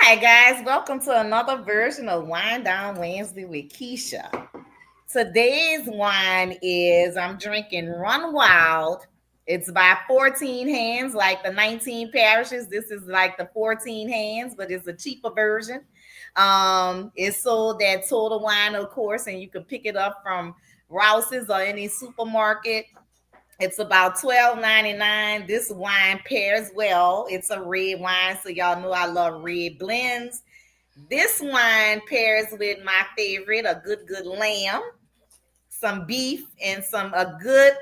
right, guys, welcome to another version of Winedown Wednesday with Kecia. Today's wine is I'm drinking Run Wild. It's by 14 Hands, like the 19 parishes. This is like the 14 Hands, but it's a cheaper version. It's sold at Total Wine, of course, and you can pick it up from Rouse's or any supermarket. It's about $12.99. This wine pairs well. It's a red wine, so y'all know I love red blends. This wine pairs with my favorite, a good lamb, some beef, and some a good.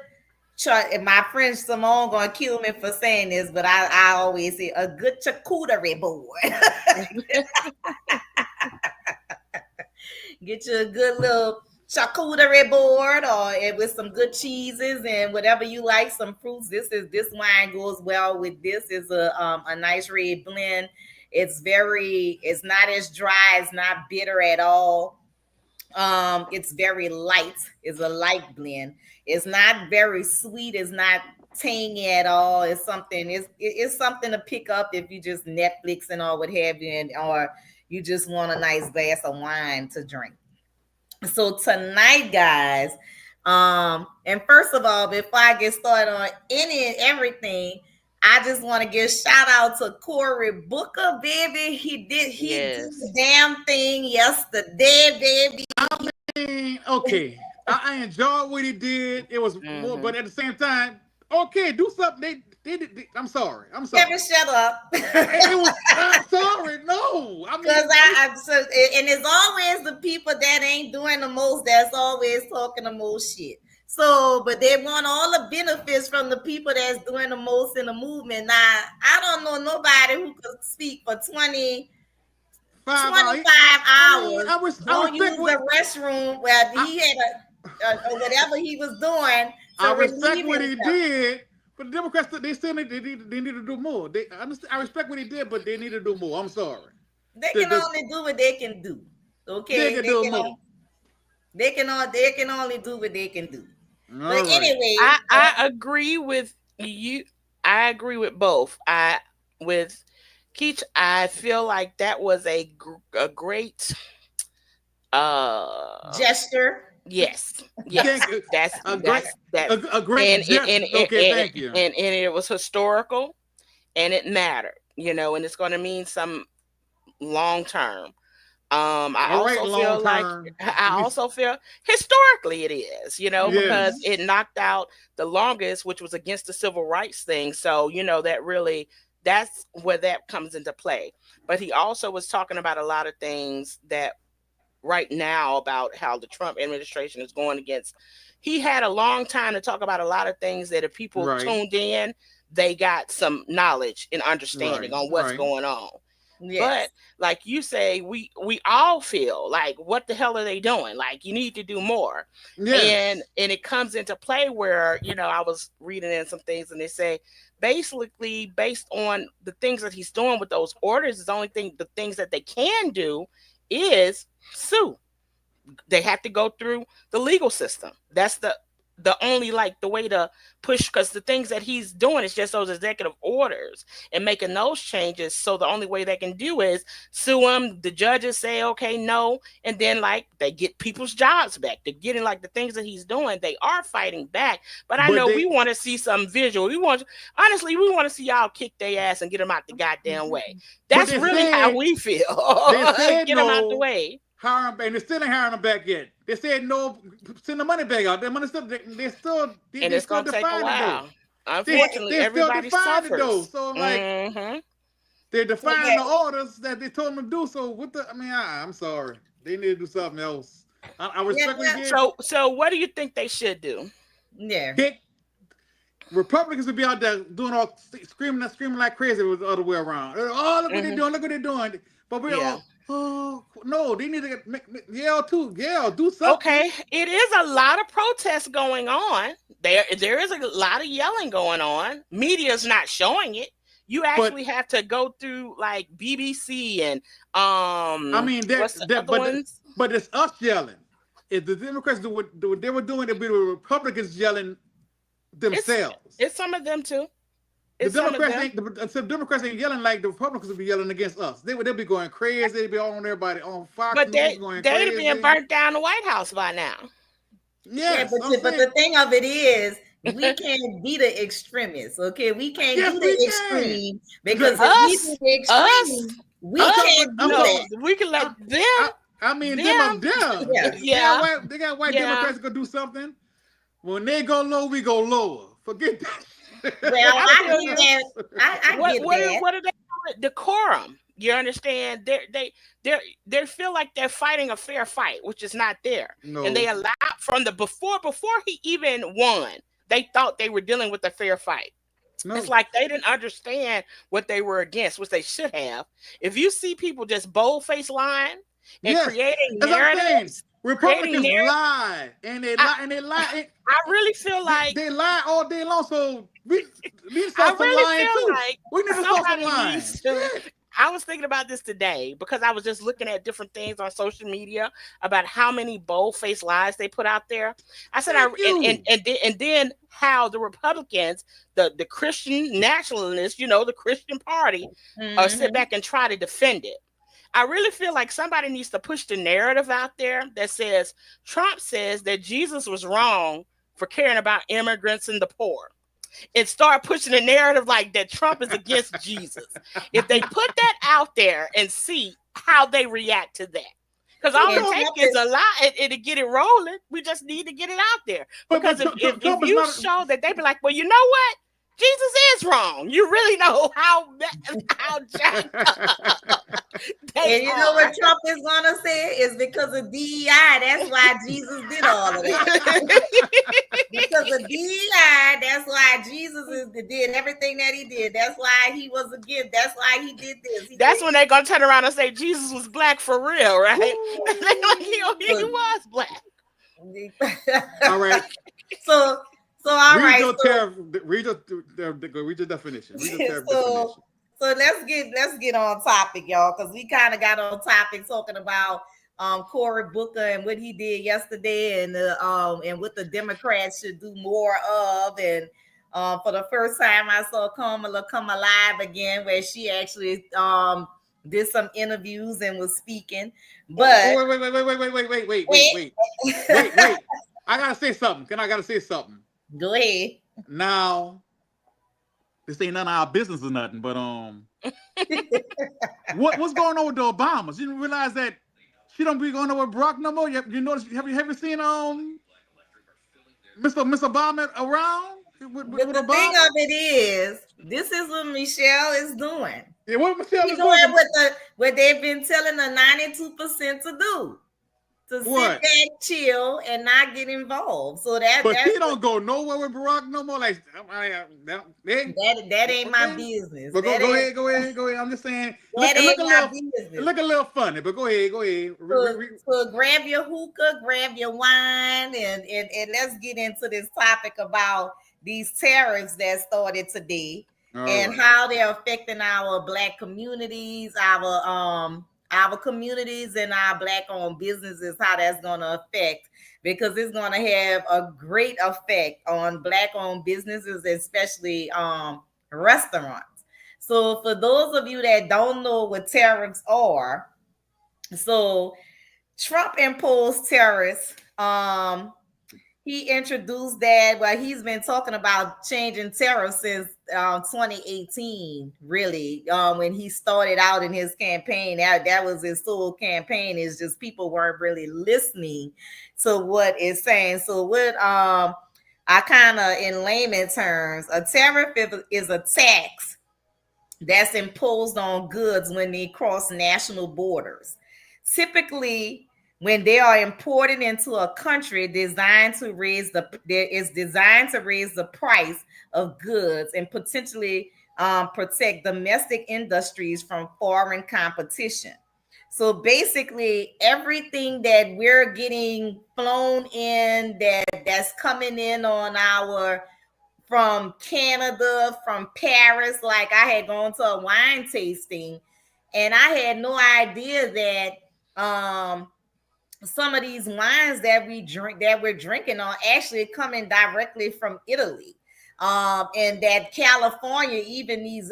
And my friend Simone gonna kill me for saying this, but I always say a good charcuterie board. Get you a good little charcuterie board or with some good cheeses and whatever you like, some fruits. This wine goes well with this. Is a nice red blend. It's not as dry, it's not bitter at all. It's very light. It's a light blend. It's not very sweet. It's not tangy at all. It's something to pick up if you just Netflixing or what have you, or you just want a nice glass of wine to drink. So tonight, guys, and first of all, before I get started on any and everything, I just want to give shout out to Cory Booker, baby. He did the damn thing yesterday, baby. Okay. I enjoyed what he did. It was more, but at the same time, okay, do something. I'm sorry. Never shut up. I'm sorry. No, I mean, because and it's always the people that ain't doing the most that's always talking the most shit. So, but they want all the benefits from the people that's doing the most in the movement. Now, I don't know nobody who could speak for 25 hours. Don't use the restroom where he had or whatever he was doing. I respect what he did, but the Democrats they still need to do more. I respect what he did, but they need to do more. I'm sorry. They can only do what they can do. Okay, they can do more. They can only do what they can do. But anyway, I agree with you. I agree with both. With Keach, I feel like that was a great gesture. Yes. That's a great gesture. Okay, thank you. And it was historical, and it mattered, and it's going to mean some long term. I also feel historically it is, because it knocked out the longest, which was against the civil rights thing. So, that's where that comes into play. But he also was talking about a lot of things that right now about how the Trump administration is going against. He had a long time to talk about a lot of things that if people tuned in, they got some knowledge and understanding on what's going on. Yes. But like you say, we all feel like, what the hell are they doing? Like, you need to do more. Yes. And it comes into play where, I was reading in some things and they say, basically based on the things that he's doing with those orders, the things that they can do is sue. They have to go through the legal system. That's the only the way to push, because the things that he's doing is just those executive orders and making those changes. So the only way they can do is sue him. The judges say, okay, no. And then they get people's jobs back. They're getting the things that he's doing. They are fighting back. But I know we want to see some visual. We want to see y'all kick their ass and get them out the goddamn way. That's really how we feel. Get them out the way. Hire them, and they still ain't hiring them back yet. They said no, send the money back out. Their money still, and it's gonna take a while. Unfortunately, everybody's suffers. So they're defying the orders that they told them to do. So I'm sorry, they need to do something else. I respect what he did. So what do you think they should do? Yeah. Republicans would be out there doing all screaming like crazy with the other way around. Oh, look what they're doing! Look what they're doing! But we all. Oh no, they need to yell too. Yell, do something. Okay, it is a lot of protests going on. There is a lot of yelling going on. Media's not showing it. You actually have to go through BBC and but it's us yelling. If the Democrats do what they were doing, it'd be the Republicans yelling themselves. It's some of them too. The Democrats ain't yelling like the Republicans will be yelling against us. They'll be going crazy. They'll be all on everybody on Fox but News going they'd crazy. been burnt down the White House by now. Yes, yeah, but the thing of it is, we can't be the extremists. Okay, we can't do the extreme because if we do the extreme, we can't do that. We can let them. I mean, them up there. Yeah. They got white Democrats gonna do something. When they go low, we go lower. Forget that. Well, I get that. What do they call it? Decorum. You understand? They feel like they're fighting a fair fight, which is not there. No. And they allow from the before he even won, they thought they were dealing with a fair fight. No. It's like they didn't understand what they were against, which they should have. If you see people just bold-faced lying and creating narratives. Republicans lie and they lie and they lie. I really feel like they lie all day long. So we need to start some lying too. Like we need to start some lying. I was thinking about this today because I was just looking at different things on social media about how many bold-faced lies they put out there. I said, and then how the Republicans, the Christian nationalists, the Christian party, sit back and try to defend it. I really feel like somebody needs to push the narrative out there that says Trump says that Jesus was wrong for caring about immigrants and the poor. And start pushing the narrative like that Trump is against Jesus. If they put that out there and see how they react to that. Because all it takes is a lie and to get it rolling. We just need to get it out there. Because if you show that, they be like, well, you know what? Jesus is wrong. You really know how jacked up and you know what Trump is gonna say is because of DEI. That's why Jesus did all of that. Because of DEI, that's why Jesus did everything that he did. That's why he was a gift. That's why he did this. That's when they're gonna turn around and say Jesus was black for real, right? Like he was black. All right. So all right. Read your definition. So let's get on topic, y'all, because we kind of got on topic talking about Cory Booker and what he did yesterday, and what the Democrats should do more of. And for the first time, I saw Kamala come alive again, where she actually did some interviews and was speaking. But wait. I gotta say something. I gotta say something. Go ahead. Now, this ain't none of our business or nothing, but what's going on with the Obamas? You didn't realize that she don't be going over with Barack no more. You notice? Have you seen Miss Obama around? With the thing of it is, this is what Michelle is doing. Yeah, what Michelle is doing? What they've been telling the 92% to do. To sit back, chill, and not get involved. So that's she don't go nowhere with Barack no more. Like that ain't my business. But go ahead. I'm just saying. Look a little funny, but go ahead. So grab your hookah, grab your wine, and let's get into this topic about these tariffs that started today and how they're affecting our Black communities, our communities and our Black-owned businesses, how that's going to affect, because it's going to have a great effect on Black-owned businesses, especially restaurants. So for those of you that don't know what tariffs are, so Trump imposed tariffs. He introduced that. Well, he's been talking about changing tariffs since 2018, really, when he started out in his campaign. That was his whole campaign. Is just people weren't really listening to what it's saying. So what I kind of, in layman terms, a tariff is a tax that's imposed on goods when they cross national borders. Typically, when they are imported into a country, designed to raise the price of goods and potentially protect domestic industries from foreign competition. So basically, everything that we're getting flown in, that's coming in on from Canada, from Paris. Like, I had gone to a wine tasting, and I had no idea that some of these wines that we're drinking are actually coming directly from Italy. And that California, even these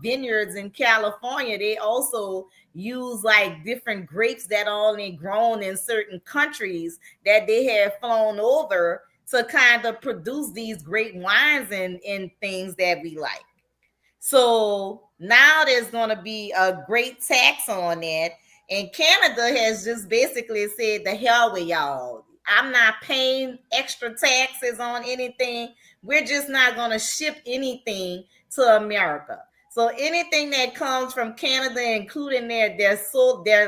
vineyards in California, they also use like different grapes that are only grown in certain countries that they have flown over to kind of produce these great wines and things that we like. So now there's going to be a great tax on that. And Canada has just basically said, the hell with y'all. I'm not paying extra taxes on anything. We're just not going to ship anything to America. So anything that comes from Canada, including their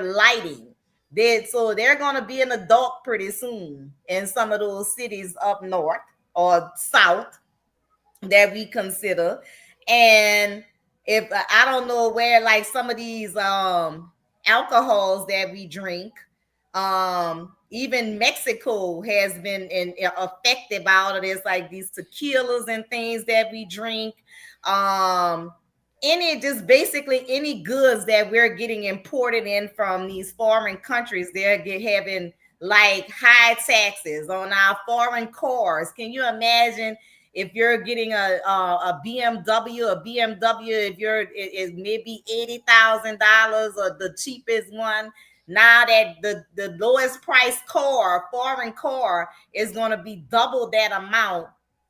lighting, they're going to be in the dark pretty soon in some of those cities up north or south that we consider. And if I don't know where like some of these alcohols that we drink, even Mexico has been affected by all of this, like these tequilas and things that we drink. Any just basically any goods that we're getting imported in from these foreign countries, they're having like high taxes on our foreign cars. Can you imagine if you're getting a BMW, if is maybe $80,000 or the cheapest one, now that the lowest price car, foreign car, is going to be double that amount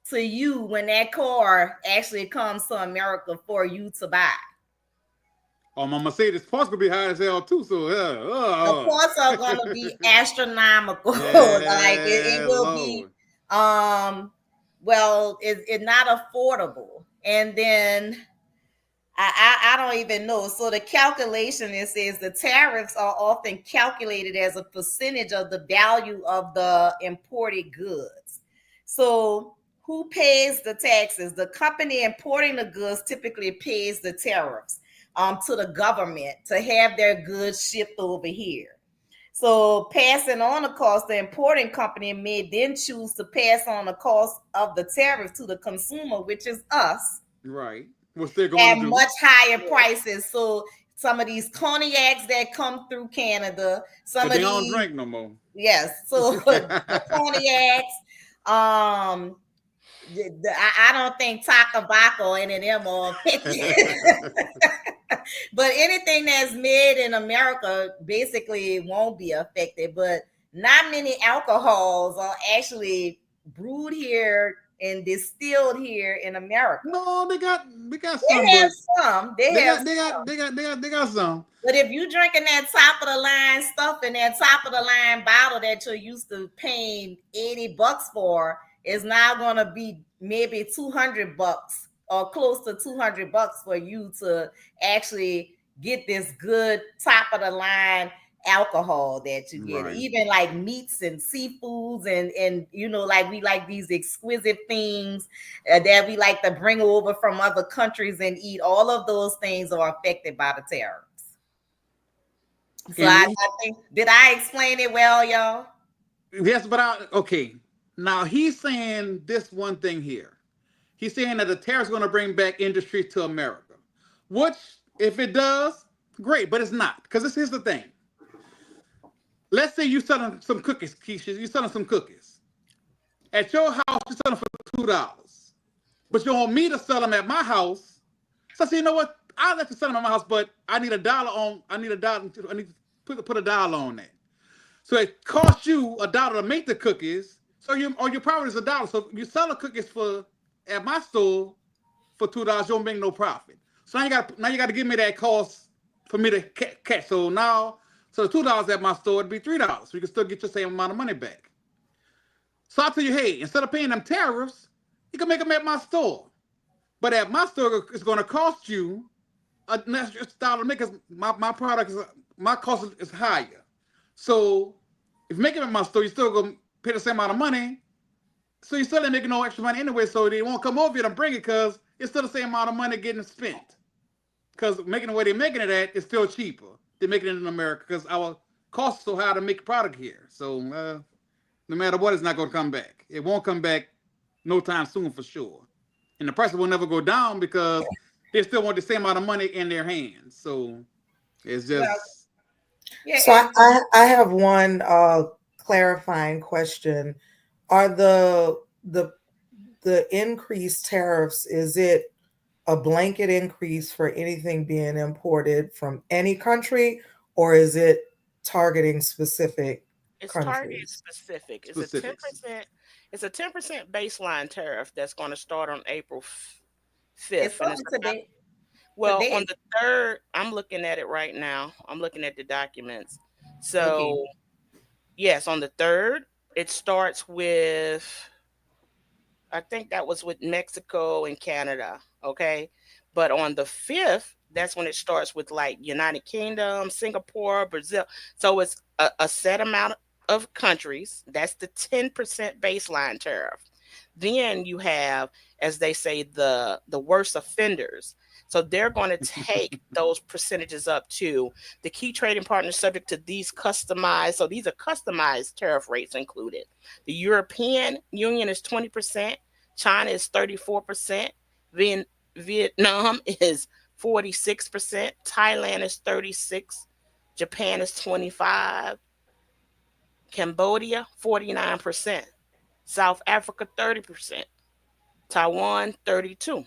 to you when that car actually comes to America for you to buy. Oh, my Mercedes parts could be high as hell too. So the parts are going to be astronomical. Yeah, like it will be well, it's not affordable. And then I don't even know. So the calculation, it says the tariffs are often calculated as a percentage of the value of the imported goods. So who pays the taxes? The company importing the goods typically pays the tariffs to the government to have their goods shipped over here. So passing on the cost, the importing company may then choose to pass on the cost of the tariff to the consumer, which is us. Right. What they're going at to do. much higher prices. So some of these cognacs that come through Canada, some of they these don't drink no more. Yes. So the cognacs, I don't think tobacco or any of them are affected. But anything that's made in America basically won't be affected. But not many alcohols are actually brewed here and distilled here in America. No, they got some. They have some. They got some. But if you drinking that top of the line stuff in that top of the line bottle that you're used to paying $80 for, is now going to be maybe $200 or close to $200 for you to actually get this good top of the line alcohol that you get. Right. Even like meats and seafoods and you know, like we like these exquisite things that we like to bring over from other countries and eat. All of those things are affected by the tariffs. So I think, did I explain it well, y'all? Yes, but okay. Now he's saying this one thing here. He's saying that the tariff's going to bring back industry to America, which, if it does, great, but it's not. Because here's the thing. Let's say you're selling some cookies, Kecia. You're selling some cookies. At your house, you're selling for $2. But you want me to sell them at my house. So I say, you know what? I'll let you sell them at my house, but I need I need to put $1 on that. So it costs you $1 to make the cookies. So your profit is $1. So you sell the cookies at my store for $2, you don't make no profit. So now you got to give me that cost for me to catch. So the $2 at my store would be $3. So you can still get your same amount of money back. So I tell you, hey, instead of paying them tariffs, you can make them at my store. But at my store, it's going to cost you an extra $1 to make, because my cost is higher. So if you make it at my store, you're still going to pay the same amount of money. So you still ain't making no extra money anyway, so they won't come over here and bring it, because it's still the same amount of money getting spent. Because making the way they're making it at is still cheaper than making it in America, because our cost is so high to make a product here. So no matter what, it's not going to come back. It won't come back no time soon for sure. And the price will never go down because they still want the same amount of money in their hands. So it's just... Yeah. So I have one clarifying question. Are the the increased tariffs, is it a blanket increase for anything being imported from any country, or is it targeting specific It's target countries? specific. It's a Specifics. 10%. It's a 10% baseline tariff that's going to start on April It's 5th, and it's something about, today. well, on Today. the third. I'm looking at it right now. I'm looking at the documents. Okay. So yes, on the third, it starts with, I think that was with Mexico and Canada. Okay. But on the 5th, that's when it starts with like United Kingdom, Singapore, Brazil. So it's a set amount of countries. That's the 10% baseline tariff. Then you have, as they say, the worst offenders. So they're going to take those percentages up to the key trading partners subject to these customized. So these are customized tariff rates included. The European Union is 20%. China is 34%. Vietnam is 46%. Thailand is 36. Japan is 25. Cambodia 49%. South Africa 30%. Taiwan 32.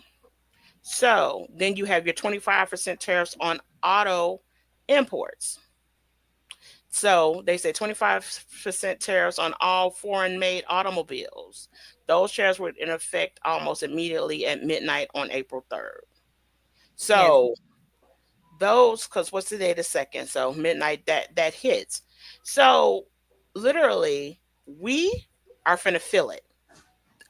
So then you have your 25% tariffs on auto imports. So they say 25% tariffs on all foreign made automobiles. Those tariffs were in effect almost immediately at midnight on April 3rd. Yes. So those, because what's the day, the second? So midnight, that hits. So literally, we are finna feel it.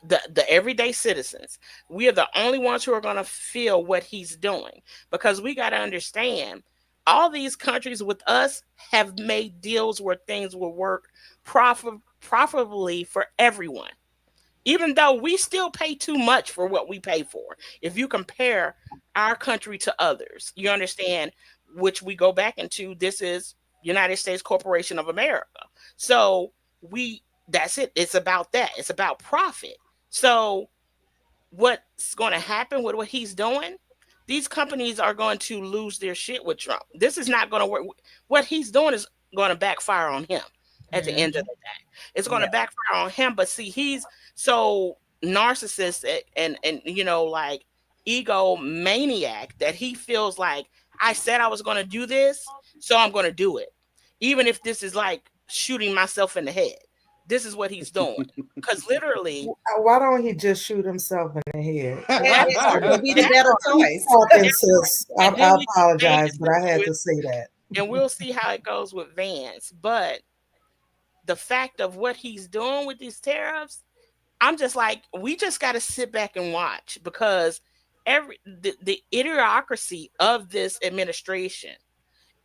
The everyday citizens, we are the only ones who are going to feel what he's doing, because we got to understand, all these countries with us have made deals where things will work profitably for everyone, even though we still pay too much for what we pay for. If you compare our country to others, you understand, which we go back into, this is United States Corporation of America. So we, that's it. It's about that. It's about profit. So what's going to happen with what he's doing? These companies are going to lose their shit with Trump. This is not going to work. What he's doing is going to backfire on him at the end of the day. It's going to Yeah. backfire on him. But see, he's so narcissistic and like ego maniac that he feels like, I said I was going to do this, so I'm going to do it, even if this is like shooting myself in the head. This is what he's doing, because literally, Why don't he just shoot himself in the head? That would be the Keep better choice. talking, sis. and I then we get apologize, Vance but I had into to it, say that. and we'll see how it goes with Vance. But the fact of what he's doing with these tariffs, I'm just like, we just got to sit back and watch, because the idiocracy of this administration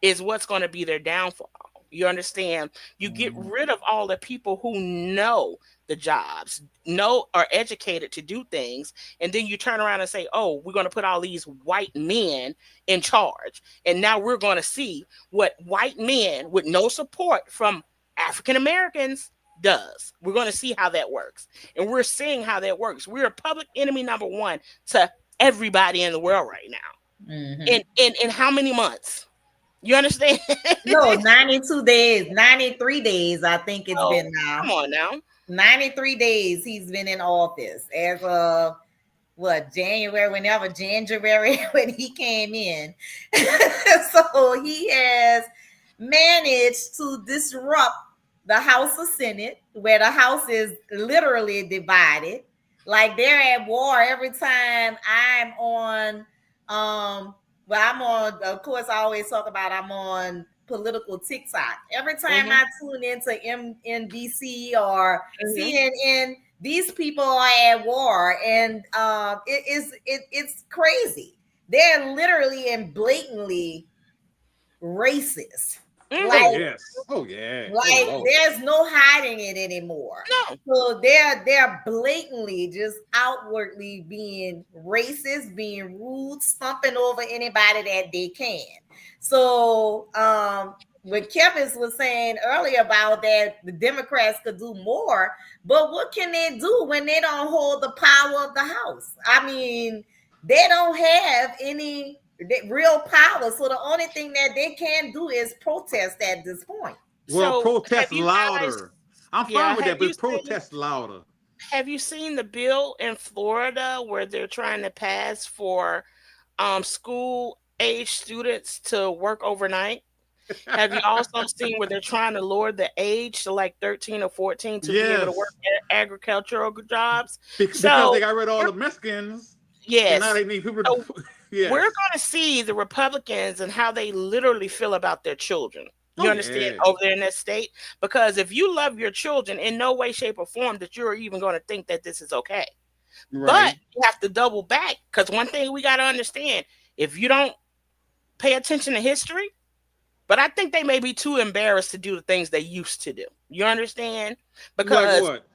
is what's going to be their downfall. You understand? You get rid of all the people who know the jobs, know, are educated to do things, and then you turn around and say, "Oh, we're going to put all these white men in charge." And now we're going to see what white men with no support from African Americans does. We're going to see how that works. And we're seeing how that works. We're public enemy number one to everybody in the world right now. In how many months? You understand? No, 92 days, 93 days, I think it's Oh, been now. come on now. 93 days he's been in office as of what, January, whenever January when he came in. So he has managed to disrupt the House of Senate, where the House is literally divided. Like they're at war every time I'm on well, I'm on, of course, I always talk about I'm on political TikTok. Every time I tune into MNBC or CNN, these people are at war, and it's crazy. They're literally and blatantly racist. Oh Like yes. Oh yeah. Oh like Lord. there's no hiding it anymore. No. So they're blatantly just outwardly being racist, being rude, stumping over anybody that they can. So what Kevin was saying earlier about that the Democrats could do more, but what can they do when they don't hold the power of the House? I mean, they don't have any real power. So the only thing that they can do is protest at this point. Well, So have protest you guys, louder. I'm fine with have that, you but seen, protest louder. have you seen the bill in Florida where they're trying to pass for school age students to work overnight? Have you also seen where they're trying to lower the age to like 13 or 14 to be able to work Yes, agricultural jobs? because they So, got rid of all we're- the Mexicans, and now yes. they need people to. So we're Yes. going to see the Republicans and how they literally feel about their children. Oh You understand yeah. over there in that state? Because if you love your children in no way, shape, or form that you're even going to think that this is okay. But Right. you have to double back because one thing we got to understand if you don't pay attention to history, but I think they may be too embarrassed to do the things they used to do. You understand? Like Because what?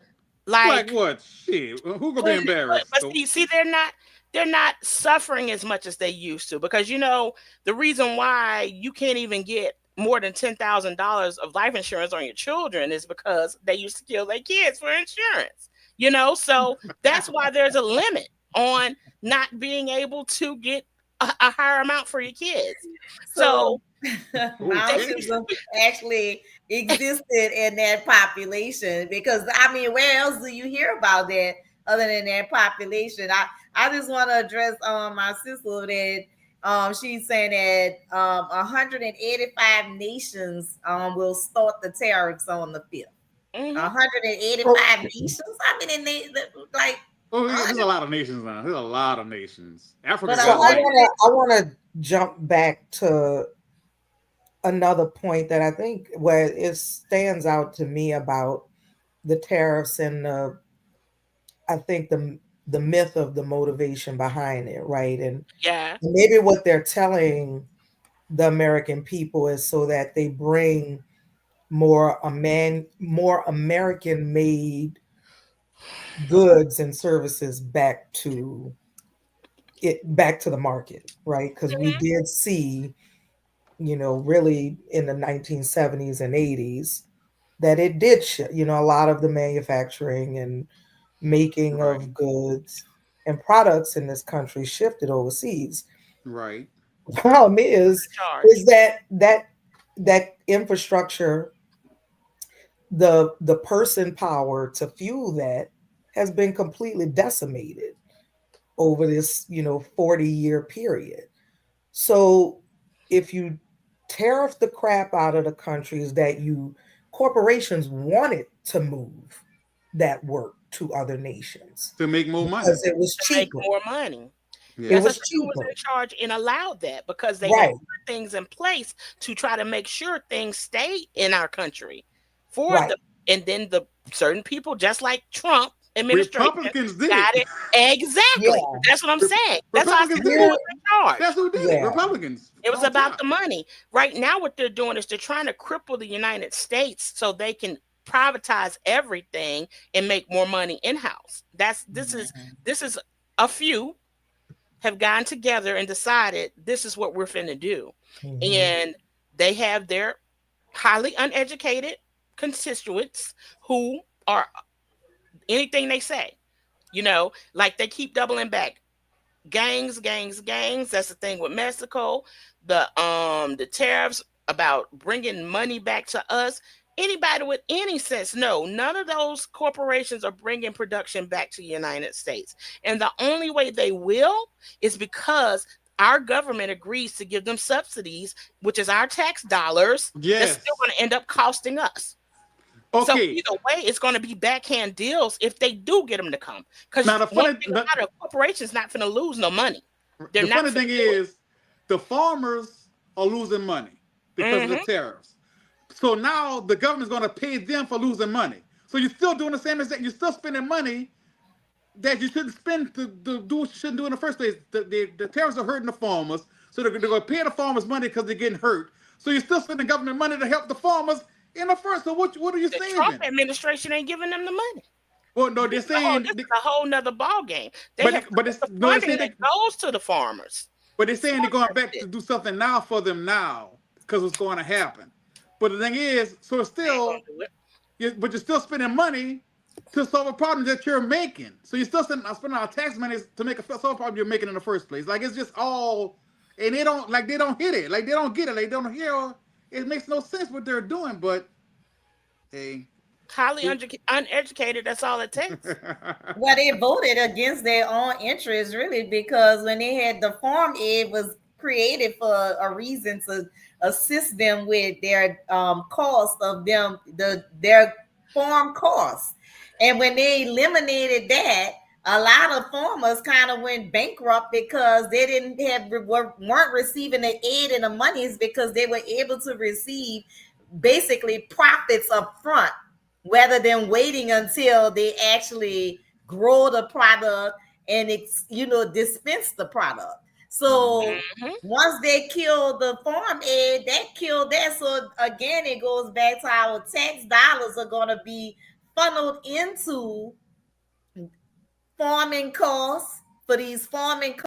Like like what? Shit. Who gonna be when embarrassed? but see they're not suffering as much as they used to because the reason why you can't even get more than $10,000 of life insurance on your children is because they used to kill their kids for insurance. So that's why there's a limit on not being able to get a higher amount for your kids. So So they, Okay. autism actually existed in that population because I mean, where else do you hear about that other than that population? I just want to address my sister that she's saying that 185 nations will start the tariffs on the 5th. mhm. 185 nations. I mean, like, Oh, yeah, there's a lot of nations now. There's a lot of nations. Africa but a So got like. hundred. I wanna jump back to another point that I think where it stands out to me about the tariffs and I think the myth of the motivation behind it, right? And Yeah. maybe what they're telling the American people is so that they bring more American made goods and services back to the market, right? Because we Mhm. did see, really in the 1970s and 80s that it did shift, a lot of the manufacturing and making Right. of goods and products in this country shifted overseas. Right. The problem is Charge. that infrastructure, the person power to fuel that has been completely decimated over this 40-year period. So if you tariff the crap out of the countries that you corporations wanted to move that work to other nations To make more money. because it was To make cheaper. more money. It That's Yes. us was who was cheaper. in charge and allowed that because they had Right, put things in place to try to make sure things stay in our country for right. the and then the certain people just like Trump administration Republicans did got it. it exactly. Yeah. That's what I'm saying. That's how I said Republicans who did Here, was it. in charge. That's who did it. yeah. Republicans It was on about the top. money. Right now, what they're doing is they're trying to cripple the United States so they can privatize everything and make more money in house. This is a few have gotten together and decided this is what we're finna do. Mhm. And they have their highly uneducated constituents who are anything they say, like they keep doubling back. Gangs, gangs, gangs. That's the thing with Mexico. The tariffs about bringing money back to us. Anybody with any sense, no, none of those corporations are bringing production back to the United States. And the only way they will is because our government agrees to give them subsidies, which is our tax dollars, that's still Yes. going to end up costing us. So Okay. either way, it's going to be backhand deals if they do get them to come. Because Now the one funny thing about a corporation's not going to lose no money. They're the not funny going thing to do it. is the farmers are losing money because of the Hmm. tariffs. So now the government's going to pay them for losing money. So you're still doing the same exact. You're still spending money that you shouldn't spend to do what you shouldn't do in the first place. The tariffs are hurting the farmers, so they're going to pay the farmers money because they're getting hurt. So you're still spending government money to help the farmers in the first. So what are you The Trump saving? administration ain't giving them the money. Well, no, This they're is a whole, saying, this is a whole nother ball game. They but have but cut it's the no, they're funding saying that goes to the farmers. but they're Some saying they're going of back it to do something now for them now because it's going to happen. But the thing is, so it's they ain't gonna still, do it. but you're still spending money to solve a problem that you're making. So you're still spending our tax money to make a solve a problem you're making in the first place. Like it's just all, and they don't hit it, like they don't get it, like they don't hear. It makes no sense what they're doing. But hey, highly uneducated. That's all it takes. Well, they voted against their own interests, really, because when they had the farm aid was created for a reason to assist them with their cost of their farm costs, and when they eliminated that, a lot of farmers kind of went bankrupt because they didn't weren't receiving the aid and the monies because they were able to receive basically profits up front rather than waiting until they actually grow the product and dispense the product. So once they kill the farm aid, that killed that. So again, it goes back to our tax dollars are going to be funneled into farming costs for these farming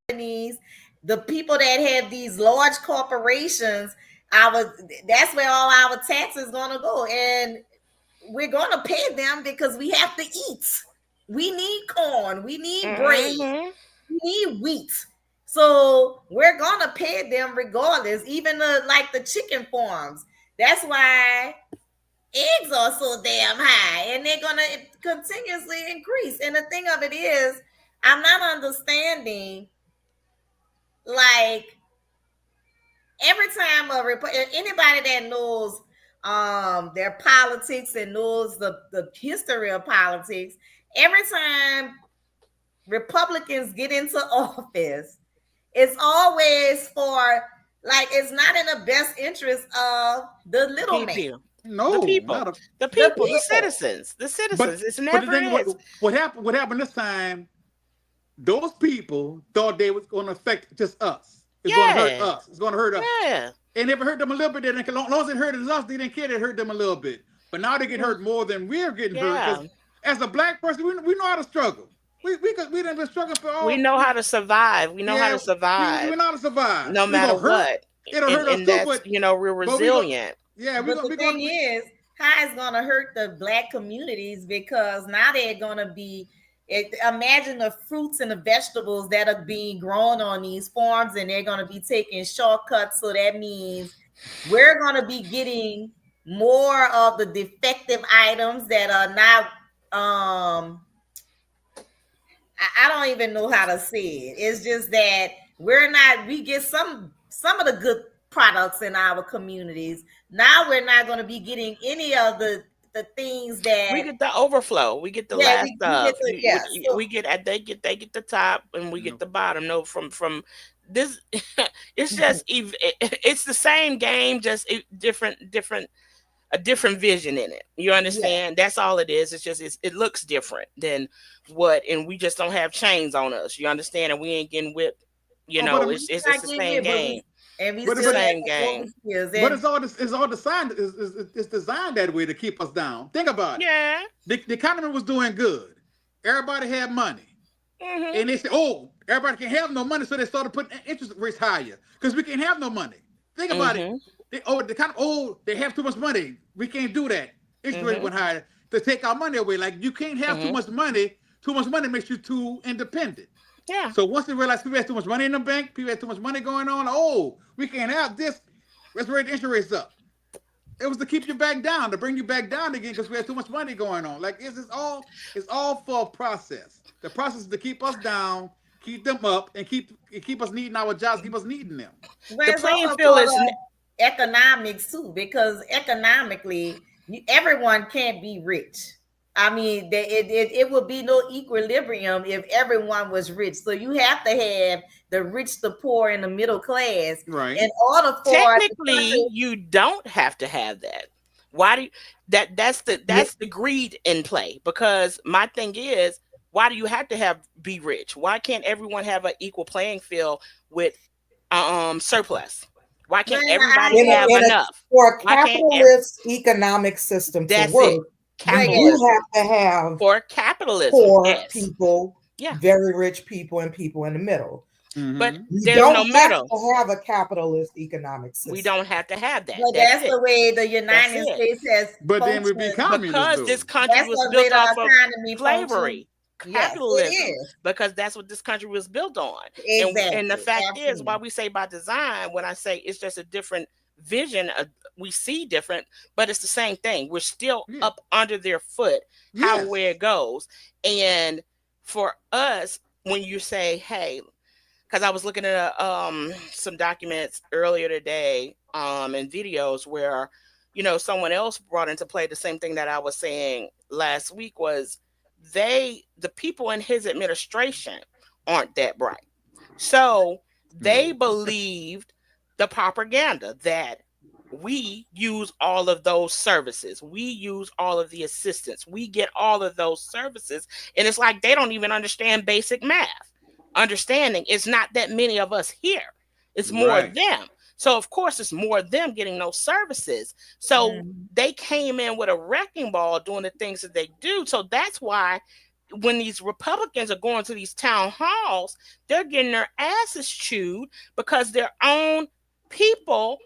companies, the people that have these large corporations. That's where all our taxes going to go, and we're going to pay them because we have to eat. We need corn, we need bread, we need wheat. So we're going to pay them regardless, even like the chicken farms. That's why eggs are so damn high, and they're going to continuously increase. And the thing of it is, I'm not understanding, like, every time anybody that knows their politics and knows the history of politics, every time Republicans get into office, it's always for, like, it's not in the best interest of the little man. No, the people, the citizens. It's never. But the thing, what happened this time? Those people thought they was going to affect just us. It's going to hurt us. It's going to hurt us. Yeah. And if it hurt them a little bit, as long as it hurt us, they didn't care. It hurt them a little bit. But now they get hurt more than we're getting hurt. Because as a black person, we know how to struggle. We done been struggling for all. We know how to survive. We know how to survive. We know how to survive. No matter what. It'll hurt us too, but we're resilient. But the thing is, how it's going to hurt the black communities, because now they're going to be, imagine the fruits and the vegetables that are being grown on these farms, and they're going to be taking shortcuts. So that means we're going to be getting more of the defective items that are not, I don't even know how to say it. It's just that we get some of the good products in our communities. Now we're not going to be getting any of the things that we get the overflow. We get the last stuff. We get they get the top and we get the bottom. No, from this, it's just it's the same game, just different a different vision in it. You understand? That's all it is. It's just it looks different than and we just don't have chains on us. You understand? And we ain't getting whipped. It's the same game. But it's the same game. But it's all designed. It's designed that way to keep us down. Think about it. Yeah. The economy was doing good. Everybody had money, and they said, "Oh, everybody can't have no money," so they started putting interest rates higher because we can't have no money. Think about it. They have too much money. We can't do that. Interest rate went higher to take our money away. Like, you can't have too much money. Too much money makes you too independent. Yeah. So once they realized people had too much money in the bank, people had too much money going on. Oh, we can't have this. Let's raise the interest rates up. It was to keep you back down, to bring you back down again, because we had too much money going on. Like, it's all for a process. The process is to keep us down, keep them up, and keep us needing our jobs, keep us needing them. But the playing field is economics too, because economically, everyone can't be rich. I mean, it would be no equilibrium if everyone was rich. So you have to have the rich, the poor, and the middle class. Right. In order for technically, you don't have to have that. Why do you, that's the greed in play? Because my thing is, why do you have to be rich? Why can't everyone have an equal playing field with surplus? Why can't everybody have enough? For a capitalist economic system to work, you have to have for capitalism poor people, very rich people, and people in the middle. But there's no middle. To have a capitalist economic system. We don't have to have that. But that's the way the United States has. But then we be communist, because this country was built off of slavery. Capitalism, because that's what this country was built on. Exactly. And the fact is, why we say by design, when I say it's just a different vision, we see different, but it's the same thing. We're still up under their foot, however it goes. And for us, when you say, hey, because I was looking at some documents earlier today and videos where, someone else brought into play the same thing that I was saying last week was the people in his administration aren't that bright. So they believed the propaganda that we use all of those services. We use all of the assistance. We get all of those services. And it's like they don't even understand basic math. Understanding it's not that many of us here. It's more them. So of course it's more them getting those services. So they came in with a wrecking ball doing the things that they do. So that's why when these Republicans are going to these town halls, they're getting their asses chewed because their own people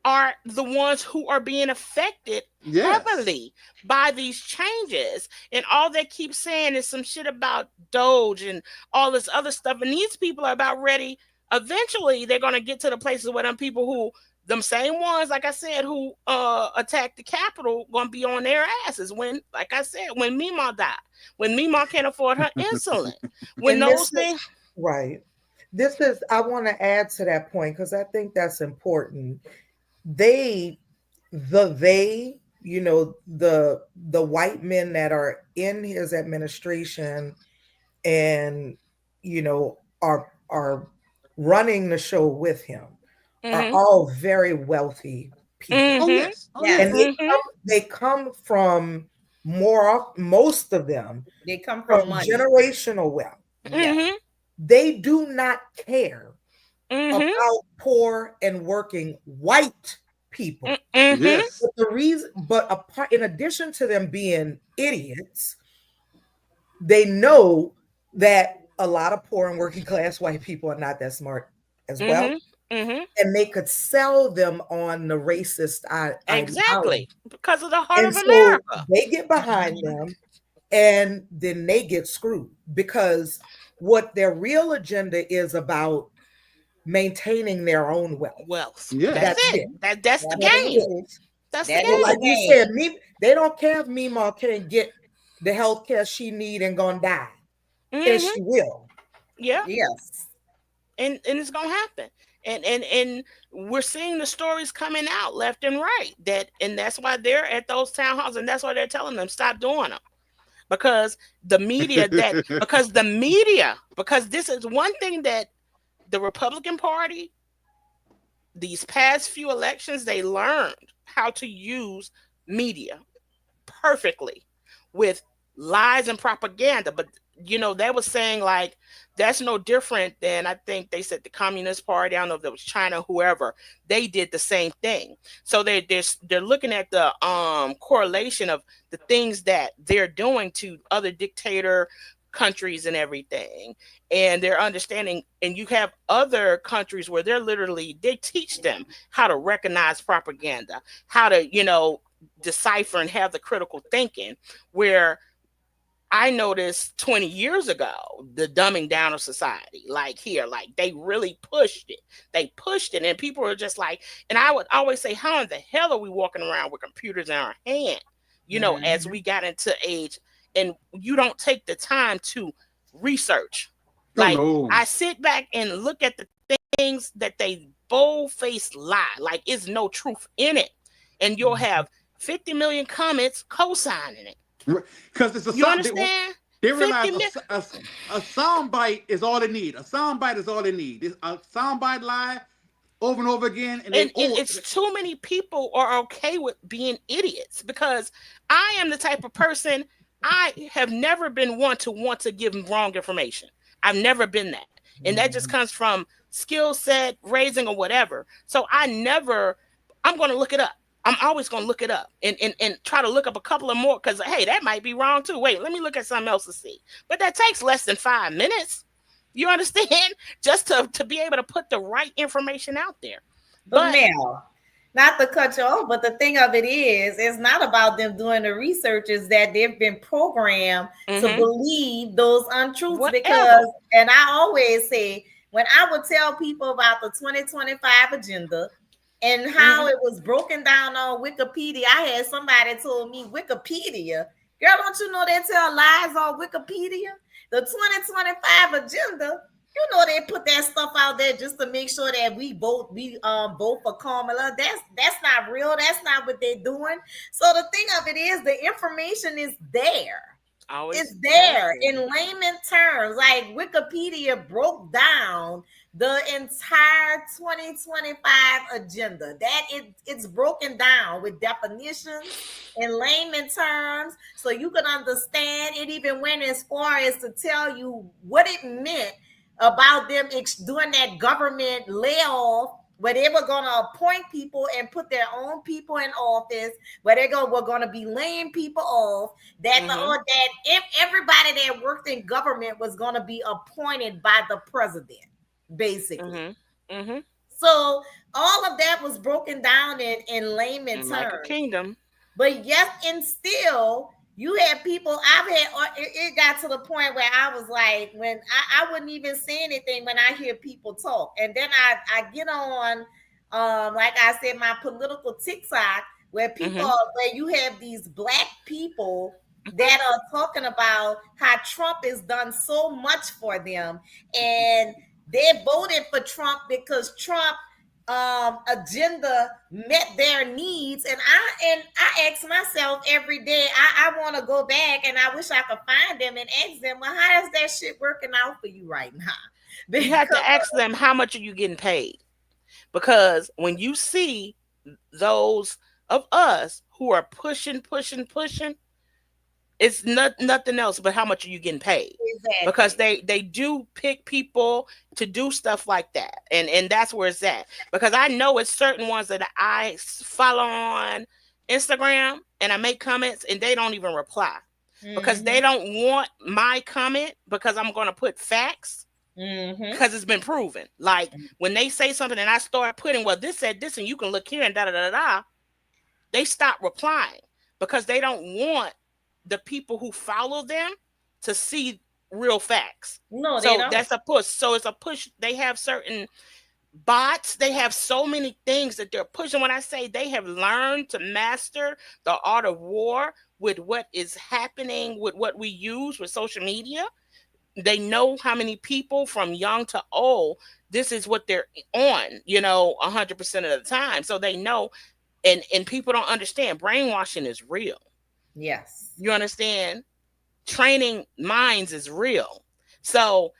are the ones who are being affected heavily by these changes. And all they keep saying is some shit about Doge and all this other stuff. And these people are about ready. Eventually, they're going to get to the places where them people who, them same ones, like I said, who attacked the Capitol, going to be on their asses when, like I said, when Mima died, when Mima can't afford her insulin, when those things. Right. This is, I want to add to that point because I think that's important. The white men that are in his administration and, are running the show with him are all very wealthy people. Oh, yes. And they come from most of them. They come from money. Generational wealth. They do not care about poor and working white people. Yes. But the reason, in addition to them being idiots, they know that a lot of poor and working class white people are not that smart as well. And they could sell them on the racist exactly because of the heart of so America. They get behind them and then they get screwed because what their real agenda is about maintaining their own wealth. Yeah, that's it. That's the game. That's the game. Like you said, they don't care if Mima can't get the health care she need and gonna die, and she will. Yeah. Yes. And it's gonna happen. And we're seeing the stories coming out left and right and that's why they're at those town halls, and that's why they're telling them stop doing them. Because the media because this is one thing that the Republican Party, these past few elections, they learned how to use media perfectly with lies and propaganda. But, they was saying like, that's no different than, I think they said the Communist Party, I don't know if it was China, whoever, they did the same thing. So they're looking at the correlation of the things that they're doing to other dictator countries and everything, and they're understanding. And you have other countries where they teach them how to recognize propaganda, how to decipher and have the critical thinking, where I noticed 20 years ago the dumbing down of society, like here, like they really pushed it, and people are just like, and I would always say, how in the hell are we walking around with computers in our hand, as we got into age, and you don't take the time to research. I sit back and look at the things that they bold-faced lie, like it's no truth in it, and you'll have 50 million comments co-signing it. Because it's you understand? They realize a soundbite is all they need. A soundbite is all they need. It's a soundbite lie over and over again. And it's too many people are okay with being idiots, because I am the type of person, I have never been one to want to give wrong information. I've never been that. And that just comes from skill set, raising, or whatever. So I'm going to look it up. I'm always going to look it up and try to look up a couple of more, because, hey, that might be wrong too. Wait, let me look at something else to see. But that takes less than 5 minutes. You understand? Just to be able to put the right information out there. But now, not to cut you off, but the thing of it is, it's not about them doing the research, is that they've been programmed to believe those untruths. Whatever. Because, and I always say, when I would tell people about the 2025 agenda, and how it was broken down on Wikipedia. I had somebody told me Wikipedia. Girl, don't you know they tell lies on Wikipedia? The 2025 agenda, you know they put that stuff out there just to make sure that we vote for Kamala. That's not real. That's not what they're doing. So the thing of it is the information is there. It's there in layman terms. Like Wikipedia broke down the entire 2025 agenda. That it's broken down with definitions in layman terms, so you can understand. It even went as far as to tell you what it meant about them doing that government layoff, where they were going to appoint people and put their own people in office, where we're going to be laying people off, that everybody that worked in government was going to be appointed by the president, basically. So all of that was broken down in layman terms. Like a kingdom. But yes, and still, you had people, it got to the point where I was like, when I wouldn't even say anything when I hear people talk. And then I get on, like I said, my political TikTok, where people, where you have these Black people that are talking about how Trump has done so much for them. And they voted for Trump because Trump agenda met their needs, and I ask myself every day, I want to go back and I wish I could find them and ask them, well, how is that shit working out for you right now? Because you have to ask them, how much are you getting paid? Because when you see those of us who are pushing, it's nothing else but how much are you getting paid? Exactly. Because they do pick people to do stuff like that. And that's where it's at. Because I know it's certain ones that I follow on Instagram and I make comments and they don't even reply. Because they don't want my comment because I'm going to put facts. Because it's been proven. Like when they say something and I start putting, well, this said this and you can look here and da-da-da-da, they stop replying because they don't want the people who follow them to see real facts. No, so that's a push. So it's a push. They have certain bots. They have so many things that they're pushing. When I say they have learned to master the art of war with what is happening with what we use with social media, they know how many people from young to old, this is what they're on, 100% of the time. So they know, and people don't understand brainwashing is real. Yes. You understand? Training minds is real. So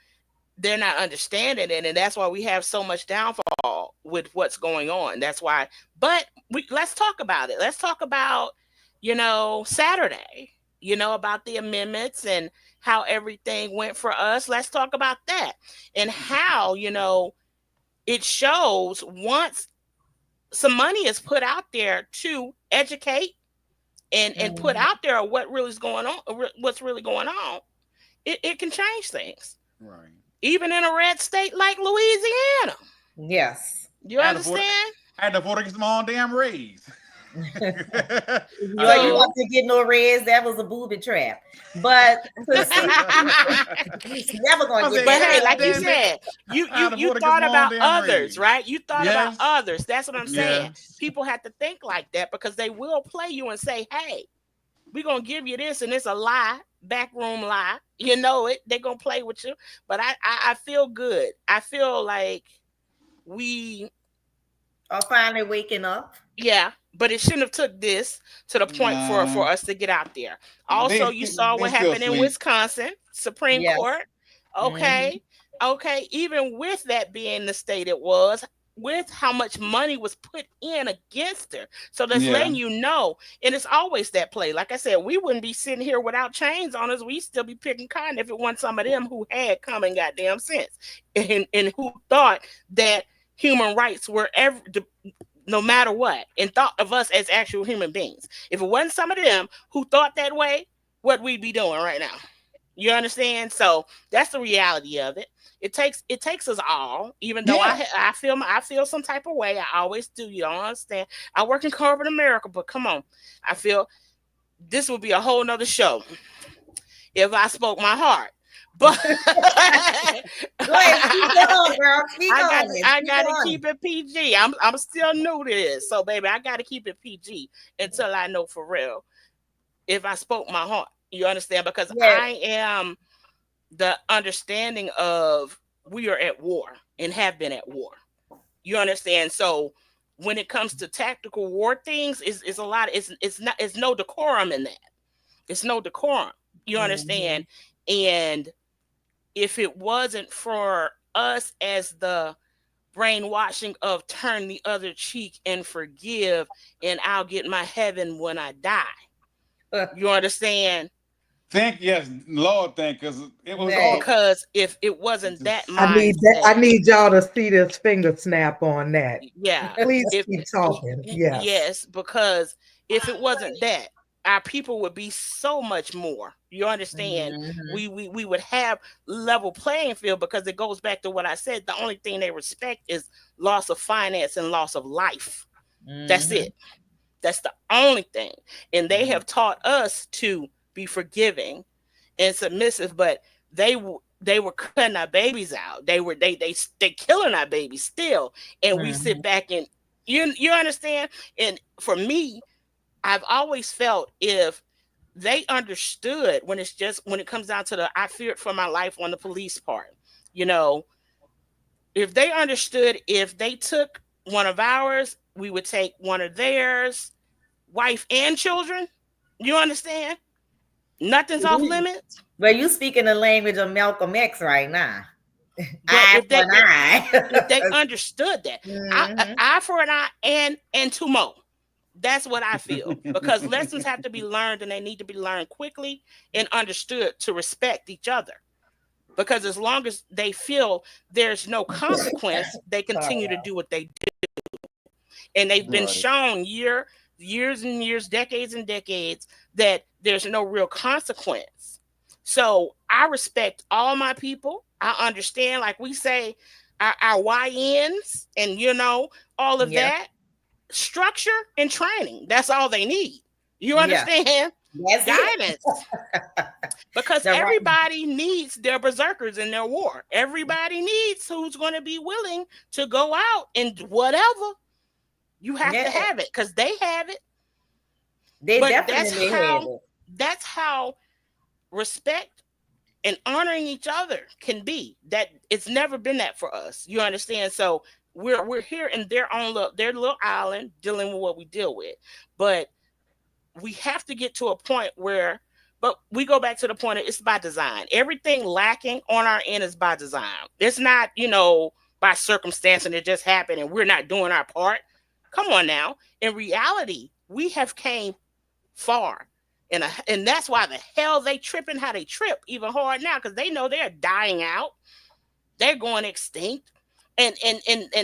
they're not understanding it. And that's why we have so much downfall with what's going on. That's why. But let's talk about it. Let's talk about, Saturday, about the amendments and how everything went for us. Let's talk about that and how, it shows once some money is put out there to educate and put out there what really is going on, what's really going on, it can change things. Right. Even in a red state like Louisiana. Yes. You understand? I had to vote against my own damn raise. You want to get no raise? That was a booby trap. But he's never going to get. But hey, like you said, you thought about others, right? You thought about others. That's what I'm saying. People have to think like that because they will play you and say, "Hey, we're gonna give you this," and it's a lie, backroom lie. You know it. They're gonna play with you. But I feel good. I feel like we are finally waking up. Yeah. But it shouldn't have took this to the point for us to get out there. Also, you saw what happened in Wisconsin, Supreme Court. Okay. Okay. Even with that being the state it was, with how much money was put in against her. So that's letting you know. And it's always that play. Like I said, we wouldn't be sitting here without chains on us. We'd still be picking cotton if it wasn't some of them who had common goddamn sense and who thought that human rights were no matter what, and thought of us as actual human beings. If it wasn't some of them who thought that way, what we'd be doing right now. You understand? So that's the reality of it. It takes us all, even though I feel some type of way. I always do. You don't understand. I work in corporate America, but come on. I feel this would be a whole nother show if I spoke my heart. But Go ahead, speak on, girl. Speak on it. I gotta keep it PG. I'm still new to this, so baby, I gotta keep it PG until I know for real if I spoke my heart. You understand? Because I am the understanding of we are at war and have been at war. You understand? So when it comes to tactical war things, it's a lot. It's no decorum in that. It's no decorum. You understand? And if it wasn't for us as the brainwashing of turn the other cheek and forgive, and I'll get my heaven when I die. You understand? Lord, because it was because if it wasn't that mindset, I need y'all to see this finger snap on that. Yeah, please keep talking. Yes, because if it wasn't that, our people would be so much more. You understand? We would have level playing field, because it goes back to what I said. The only thing they respect is loss of finance and loss of life. That's it. That's the only thing. And they have taught us to be forgiving and submissive, but they were cutting our babies out. They killing our babies still, and we sit back and you understand. And for me, I've always felt if they understood when it comes down to the I feared for my life on the police part, if they understood, if they took one of ours, we would take one of theirs, wife and children. You understand? Nothing's off limits. But you speaking the language of Malcolm X right now. But if they understood that, eye for an eye and two more. That's what I feel. Because lessons have to be learned, and they need to be learned quickly and understood to respect each other. Because as long as they feel there's no consequence, they continue to do what they do. And they've been shown years and years, decades and decades, that there's no real consequence. So I respect all my people. I understand, like we say, our YNs and, all of that. Structure and training. That's all they need. You understand? Guidance. Because everybody needs their berserkers in their war. Everybody needs who's going to be willing to go out and whatever. You have to have it, because they have it. They definitely have it. That's how respect and honoring each other can be. That it's never been that for us. You understand? So we're here in their little island dealing with what we deal with. But we have to get to a point where, but we go back to the point of it's by design. Everything lacking on our end is by design. It's not, by circumstance and it just happened and we're not doing our part. Come on now. In reality, we have came far. And that's why the hell they tripping how they trip even hard now, because they know they're dying out. They're going extinct. And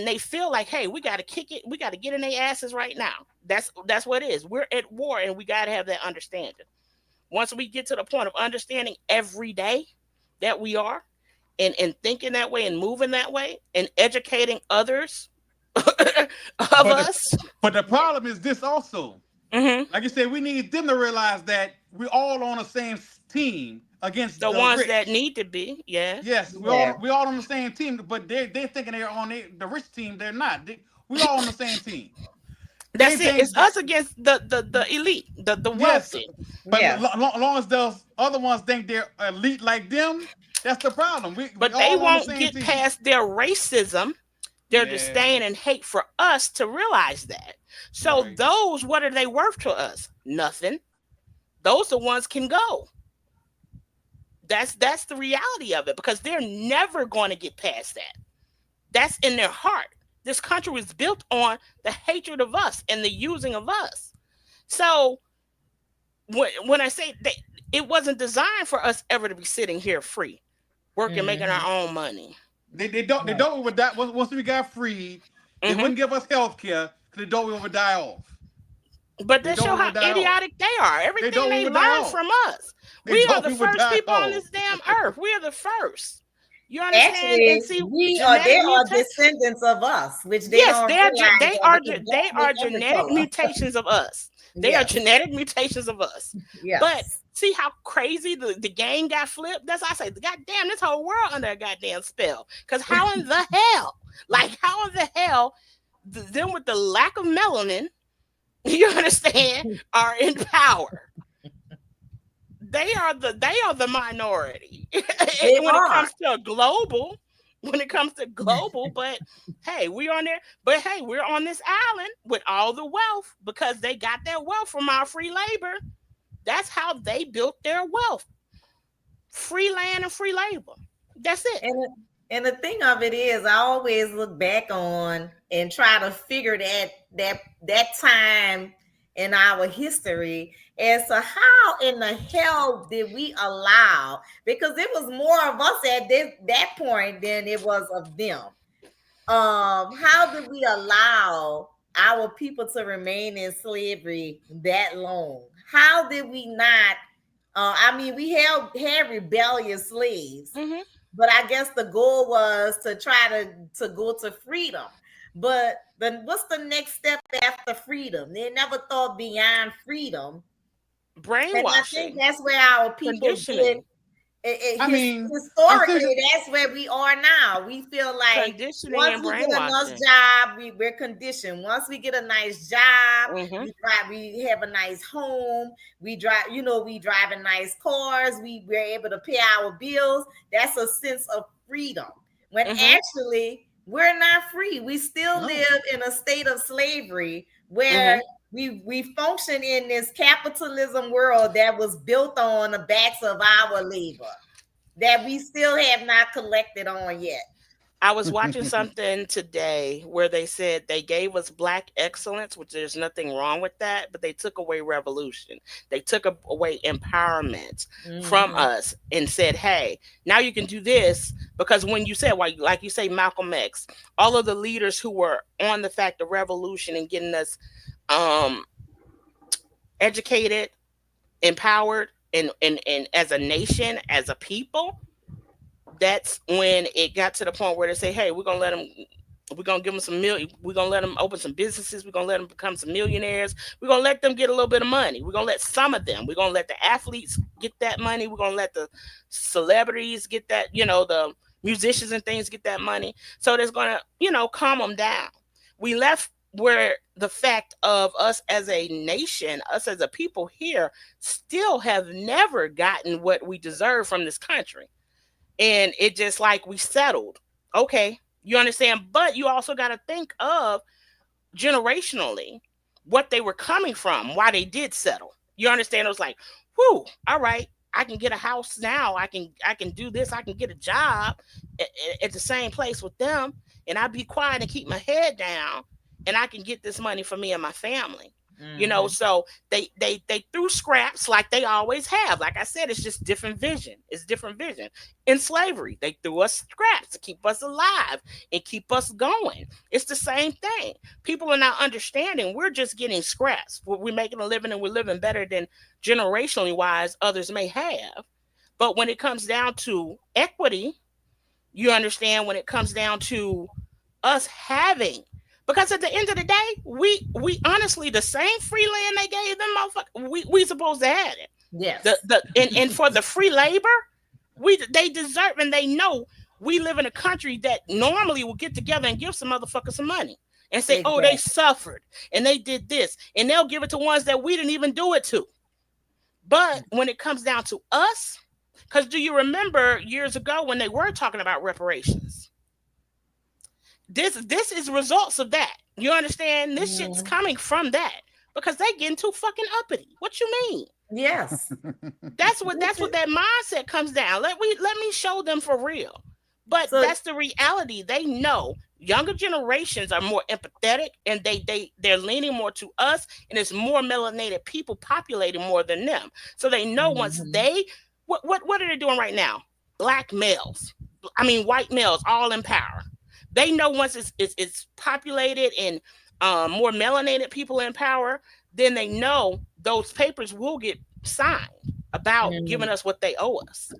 they feel like, hey, we got to kick it. We got to get in their asses right now. That's what it is. We're at war, and we got to have that understanding. Once we get to the point of understanding every day that we are, and thinking that way and moving that way and educating others us. But the problem is this also. Like you said, we need them to realize that we're all on the same team against the ones rich. That need to be. Yes, we're all on the same team, but they're thinking they're on the rich team. They're not. We all on the same team. That's it. It's us against the elite, the wealthy. But as long as those other ones think they're elite like them, that's the problem. But they won't get past their racism, their disdain and hate for us to realize that. So those, what are they worth to us? Nothing. Those the ones can go. That's the reality of it, because they're never going to get past that. That's in their heart. This country was built on the hatred of us and the using of us. So when I say that, it wasn't designed for us ever to be sitting here free, working, making our own money. They don't would die once we got freed. They wouldn't give us health care because they don't we would die off. But that show how idiotic they are. Everything they learn from us. We are the first people on this damn earth. We are the first. You understand? And Actually, see, they genetic are mutation. descendants of us, which they Yes, don't realize they that are because they that's with are every genetic color. mutations of us. They are Yes, genetic mutations of us. But yes. see how crazy the game got flipped? That's why I say, goddamn, this whole world under a goddamn spell. Because how in the hell, like how in the hell, them with the lack of melanin, you understand, are in power? They are the minority They when it are. comes to global. When it comes to global, but hey, we on there. But hey, we're on this island with all the wealth because they got their wealth from our free labor. That's how they built their wealth. Free land and free labor. That's it. And the thing of it is, I always look back on and try to figure that time in our history as to how in the hell did we allow, because it was more of us at that point than it was of them. How did we allow our people to remain in slavery that long? How did we not? I mean, we had rebellious slaves, Mm-hmm. but I guess the goal was to try to go to freedom. But then, what's the next step after freedom? They never thought beyond freedom, and I think Brainwashing, that's where our people get conditioning, I mean, I still historically, that's where we are now. We feel like conditioning, once and we get a nice brainwashing. job, we're conditioned. Once we get a nice job, Mm-hmm. we have a nice home, we drive in nice cars, we're able to pay our bills. That's a sense of freedom. When Mm-hmm. actually we're not free. We still no. live in a state of slavery where Mm-hmm. we function in this capitalism world that was built on the backs of our labor that we still have not collected on yet. I was watching something today where they said they gave us black excellence, which there's nothing wrong with that, but they took away revolution. They took away empowerment from Mm-hmm. us and said, hey, now you can do this. Because when you said, like you say, Malcolm X, all of the leaders who were on the fact of revolution and getting us um, educated, empowered, and as a nation, as a people, that's when it got to the point where they say, "Hey, we're gonna give them some million. We're gonna let them open some businesses. We're gonna let them become some millionaires. We're gonna let them get a little bit of money. We're gonna let some of them. We're gonna let the athletes get that money. We're gonna let the celebrities get that. The musicians and things get that money. So there's gonna, calm them down. We left where the fact of us as a nation, us as a people here, still have never gotten what we deserve from this country, and it just like we settled. Okay, you understand, but you also got to think of generationally what they were coming from, why they did settle. You understand? It was like, whoo, all right, I can get a house now, I can do this, I can get a job at the same place with them, and I be quiet and keep my head down, and I can get this money for me and my family. Mm-hmm. So they threw scraps like they always have. Like I said, it's just different vision. It's different vision. In slavery, they threw us scraps to keep us alive and keep us going. It's the same thing. People are not understanding. We're just getting scraps. We're making a living, and we're living better than generationally wise others may have. But when it comes down to equity, you understand, when it comes down to us having, because at the end of the day, we honestly, the same free land they gave them, motherfucker, we supposed to have it. The Yes, the and for the free labor, they deserve, and they know we live in a country that normally will get together and give some motherfuckers some money and say, oh, they exactly. suffered and they did this, and they'll give it to ones that we didn't even do it to. But when it comes down to us, because do you remember years ago when they were talking about reparations? This is results of that. You understand? This shit's Mm-hmm. coming from that because they getting too fucking uppity. What you mean? Yes. That's what that mindset comes down. Let me show them for real. But So that's the reality. They know younger generations are more empathetic, and they're leaning more to us, and it's more melanated people populating more than them. So they know once mhm. they what are they doing right now? Black males. I mean white males all in power. They know once it's populated and more melanated people in power, then they know those papers will get signed about giving Mhm. us what they owe us.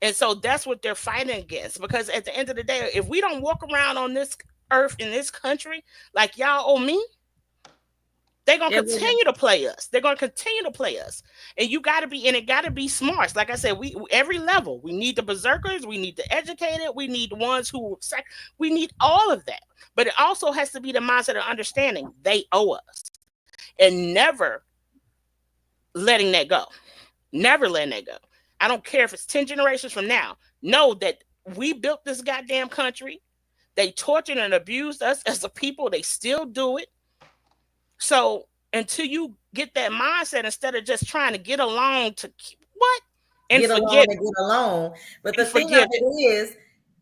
And so that's what they're fighting against. Because at the end of the day, if we don't walk around on this earth in this country like y'all owe me, they're going to continue to play us. They're going to continue to play us. And you got to be, and it got to be smart. Like I said, we every level, we need the berserkers, we need the educated, we need the ones who, we need all of that. But it also has to be the mindset of understanding they owe us. And never letting that go. Never letting that go. I don't care if it's 10 generations from now. Know that we built this goddamn country. They tortured and abused us as a people. They still do it. So until you get that mindset, instead of just trying to get along to what? And get along. But the thing of it is,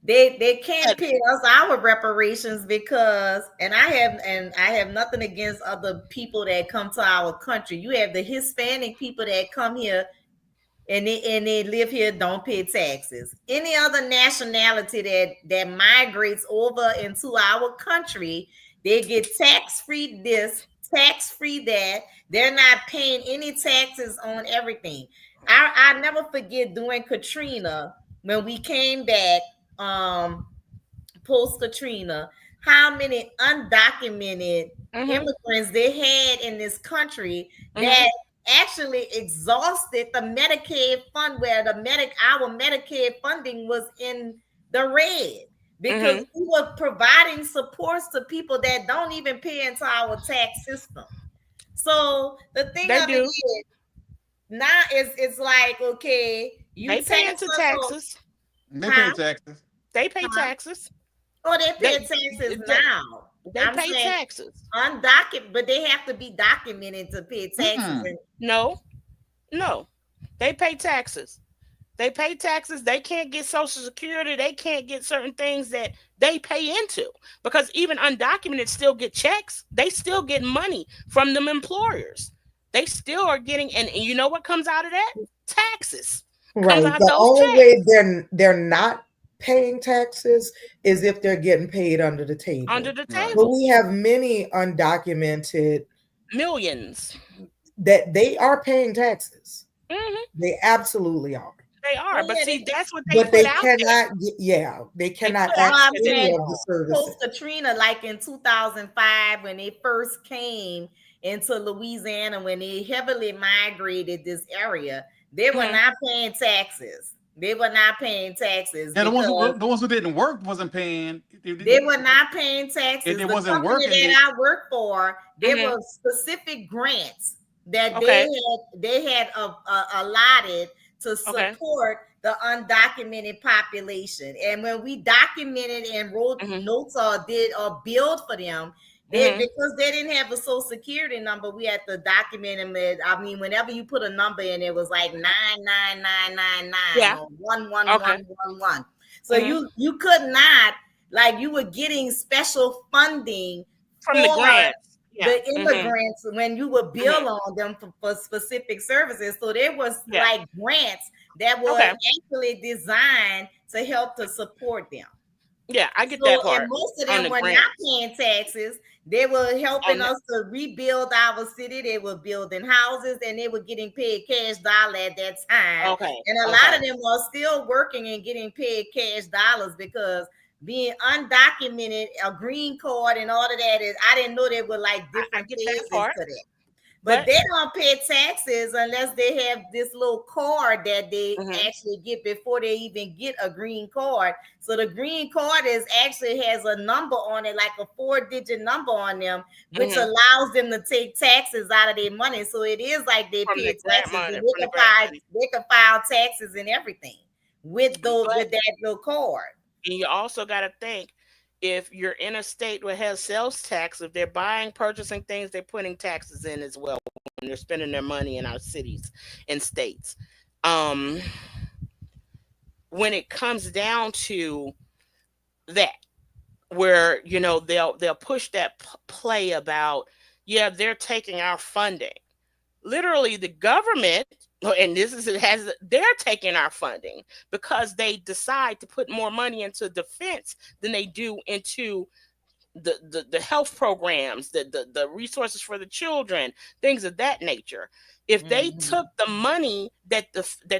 they can't pay us our reparations because, and I have nothing against other people that come to our country. You have the Hispanic people that come here and they live here, don't pay taxes. Any other nationality that migrates over into our country, they get tax-free this, tax-free that. They're not paying any taxes on everything. I never forget during Katrina, when we came back post Katrina, how many undocumented immigrants they had in this country that actually exhausted the Medicaid fund, where our Medicaid funding was in the red, because we were providing supports to people that don't even pay into our tax system. So the thing of it is, now it's like, okay, you they pay into taxes. They pay taxes. They pay taxes. Oh, they pay taxes now. They pay taxes. Undocumented, but they have to be documented to pay taxes. No. They pay taxes. They pay taxes. They can't get Social Security. They can't get certain things that they pay into, because even undocumented still get checks. They still get money from them employers. They still are getting, and you know what comes out of that? Taxes. Right. The only way they're not paying taxes is if they're getting paid under the table. Under the table. But we have many undocumented millions that they are paying taxes. They absolutely are. They are, but see, that's what they. But they cannot. They cannot access any of the services. Post Katrina, like in 2005, when they first came into Louisiana, when they heavily migrated this area, they were not paying taxes. They were not paying taxes. And the ones who didn't work wasn't paying. They were not paying taxes. It wasn't working. That I worked for, there were specific grants that they had allotted to support the undocumented population. And when we documented and wrote notes or billed for them, because they didn't have a Social Security number, we had to document them. I mean, whenever you put a number in, it was like 99999 or 11111. So you could not, like, you were getting special funding from the grants. The immigrants when you would bill on them for specific services. So there was like grants that were actually designed to help to support them. Yeah, I get that part. And most of them were not paying taxes. They were helping us to rebuild our city. They were building houses, and they were getting paid cash dollar at that time. And a lot of them are still working and getting paid cash dollars, because being undocumented, a green card and all of that, I didn't know they were like different phases to that. But they don't pay taxes unless they have this little card that they actually get before they even get a green card. So the green card actually has a number on it, like a 4-digit number on them, which allows them to take taxes out of their money. So it is like they pay taxes. And they can file taxes and everything with that little card. And you also got to think, if you're in a state where has sales tax, if they're buying, purchasing things, they're putting taxes in as well when they're spending their money in our cities and states. When it comes down to that, where, you know, they'll push that play about, they're taking our funding. Literally, the government, and they're taking our funding because they decide to put more money into defense than they do into the health programs, the resources for the children, things of that nature. If they took the money that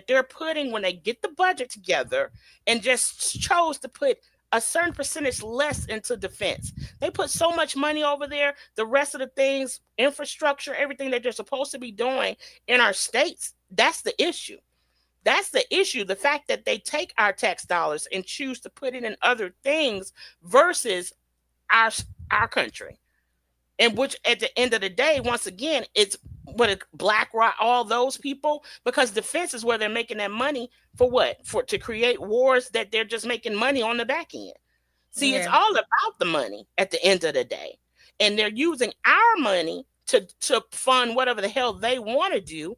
they're putting when they get the budget together and just chose to put a certain percentage less into defense. They put so much money over there. The rest of the things, infrastructure, everything that they're supposed to be doing in our states, that's the issue. That's the issue. The fact that they take our tax dollars and choose to put it in other things versus our country. And which at the end of the day, once again, it's what BlackRock, all those people, because defense is where they're making that money for what? For to create wars that they're just making money on the back end. See, it's all about the money at the end of the day. And they're using our money to fund whatever the hell they want to do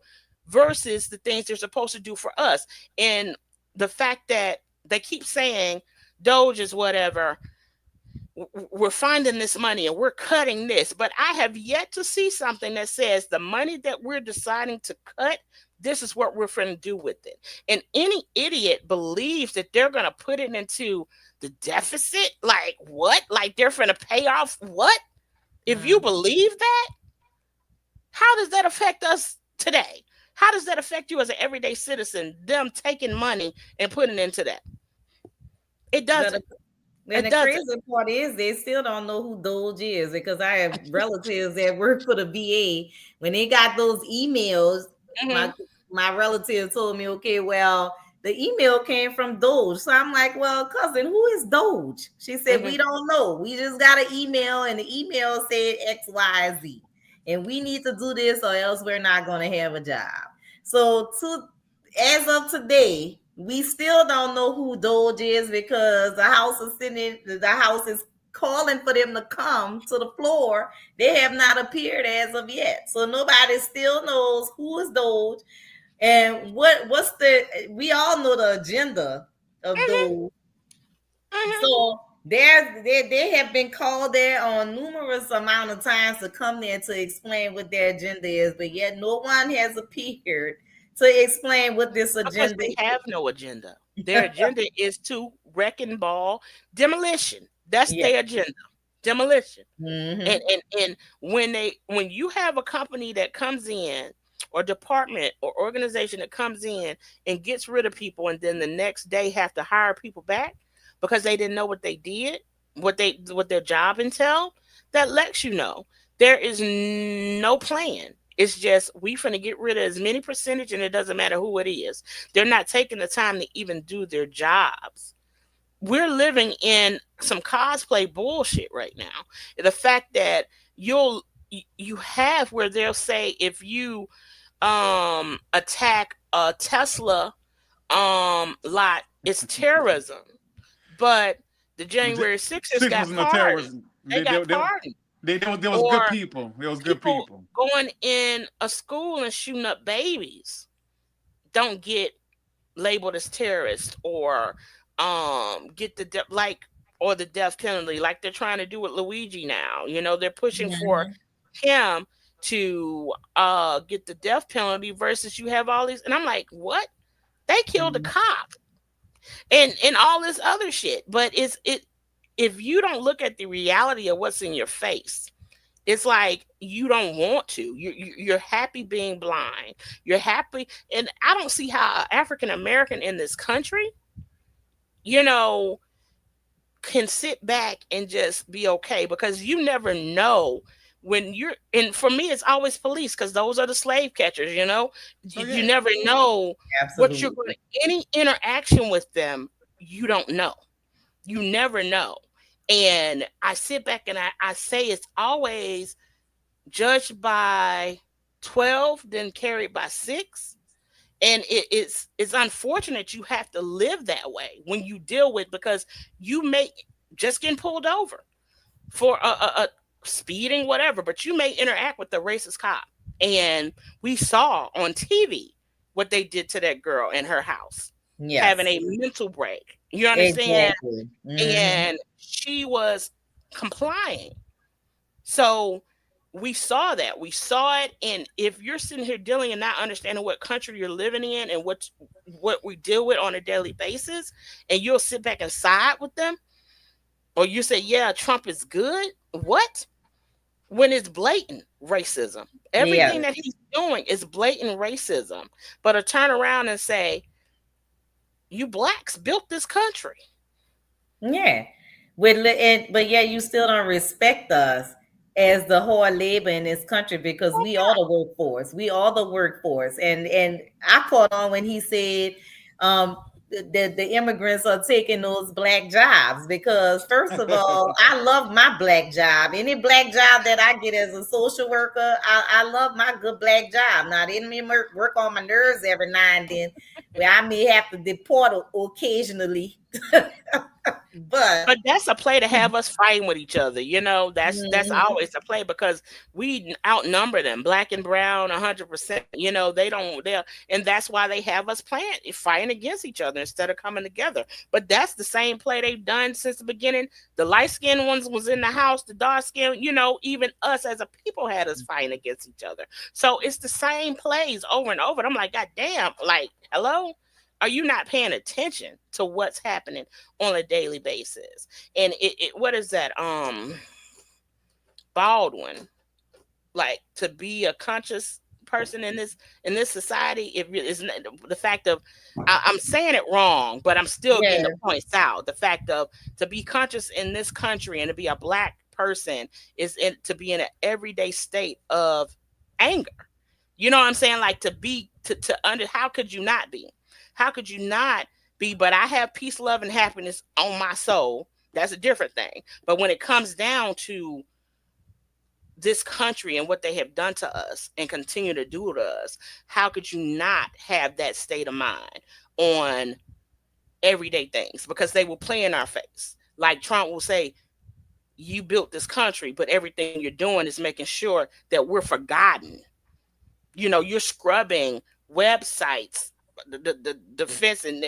versus the things they're supposed to do for us. And the fact that they keep saying Doge is whatever, we're finding this money and we're cutting this, but I have yet to see something that says the money that we're deciding to cut, this is what we're going to do with it. And any idiot believes that they're going to put it into the deficit. Like what? Like they're going to pay off what? If you believe that, how does that affect us today? How does that affect you as an everyday citizen, them taking money and putting into that? It doesn't. And the crazy part is they still don't know who Doge is, because I have relatives that work for the VA. When they got those emails, my relative told me, okay, well, the email came from Doge. So I'm like, well, cousin, who is Doge? She said, we don't know. We just got an email and the email said X, Y, Z. And we need to do this or else we're not going to have a job. So as of today, we still don't know who Doge is, because the House is calling for them to come to the floor. They have not appeared as of yet. So nobody still knows who is Doge and we all know the agenda of Doge. So they have been called there on numerous amount of times to come there to explain what their agenda is, but yet no one has appeared to explain what this agenda is. They have no agenda. Their agenda is to wrecking ball demolition. That's their agenda. Demolition. And when you have a company that comes in, or department or organization that comes in and gets rid of people, and then the next day have to hire people back because they didn't know what they did, what their job entailed, that lets you know there is no plan. It's just we finna get rid of as many percentage, and it doesn't matter who it is. They're not taking the time to even do their jobs. We're living in some cosplay bullshit right now. The fact that you have where they'll say if you attack a Tesla lot, it's terrorism. But the January 6th got pardoned. They got pardoned. There was good people. There was good people going in a school and shooting up babies. Don't get labeled as terrorists or get the death penalty like they're trying to do with Luigi now. You know, they're pushing for him to get the death penalty versus you have all these. And I'm like, what? They killed a cop and all this other shit. But if you don't look at the reality of what's in your face, it's like you don't want to. You're happy being blind. You're happy. And I don't see how an African American in this country, you know, can sit back and just be okay, because you never know when you're, and for me, it's always police, because those are the slave catchers, you know. You never know what you're going to, any interaction with them, you don't know. You never know. And I sit back and I say it's always judged by 12, then carried by 6. And it's unfortunate you have to live that way when you deal with, because you may just getting pulled over for a speeding, whatever, but you may interact with the racist cop. And we saw on TV what they did to that girl in her house, having a mental break. You understand? Exactly. And she was complying. So we saw that. We saw it. And if you're sitting here dealing and not understanding what country you're living in and what we deal with on a daily basis, and you'll sit back and side with them, Or you say, yeah, Trump is good. What? When it's blatant racism. Yeah. Everything that he's doing is blatant racism. But to turn around and say, you blacks built this country. Yeah. But yeah, you still don't respect us as the hard labor in this country because we are the workforce. We are the workforce. And I caught on when he said the immigrants are taking those black jobs because first of all, I love my black job. Any black job that I get as a social worker, I love my good black job. Now they may work on my nerves every now and then where I may have to deport occasionally. But But that's a play to have us fighting with each other. That's mhm. always a play because we outnumber them, black and brown, 100%. And that's why they have us fighting against each other instead of coming together. But that's the same play they've done since the beginning. The light skinned ones was in the house, the dark skinned, even us as a people had us fighting against each other. So it's the same plays over and over. And I'm like, God damn, like, hello? Are you not paying attention to what's happening on a daily basis? And what is that? Baldwin, like, to be a conscious person in this society, it really is the fact of I'm saying it wrong, but I'm still getting the points out. The fact of to be conscious in this country and to be a black person is to be in an everyday state of anger. You know what I'm saying? Like how could you not be? How could you not be? But I have peace, love, and happiness on my soul. That's a different thing. But when it comes down to this country and what they have done to us and continue to do to us, how could you not have that state of mind on everyday things? Because they will play in our face. Like Trump will say, you built this country, but everything you're doing is making sure that we're forgotten. You're scrubbing websites, the defense and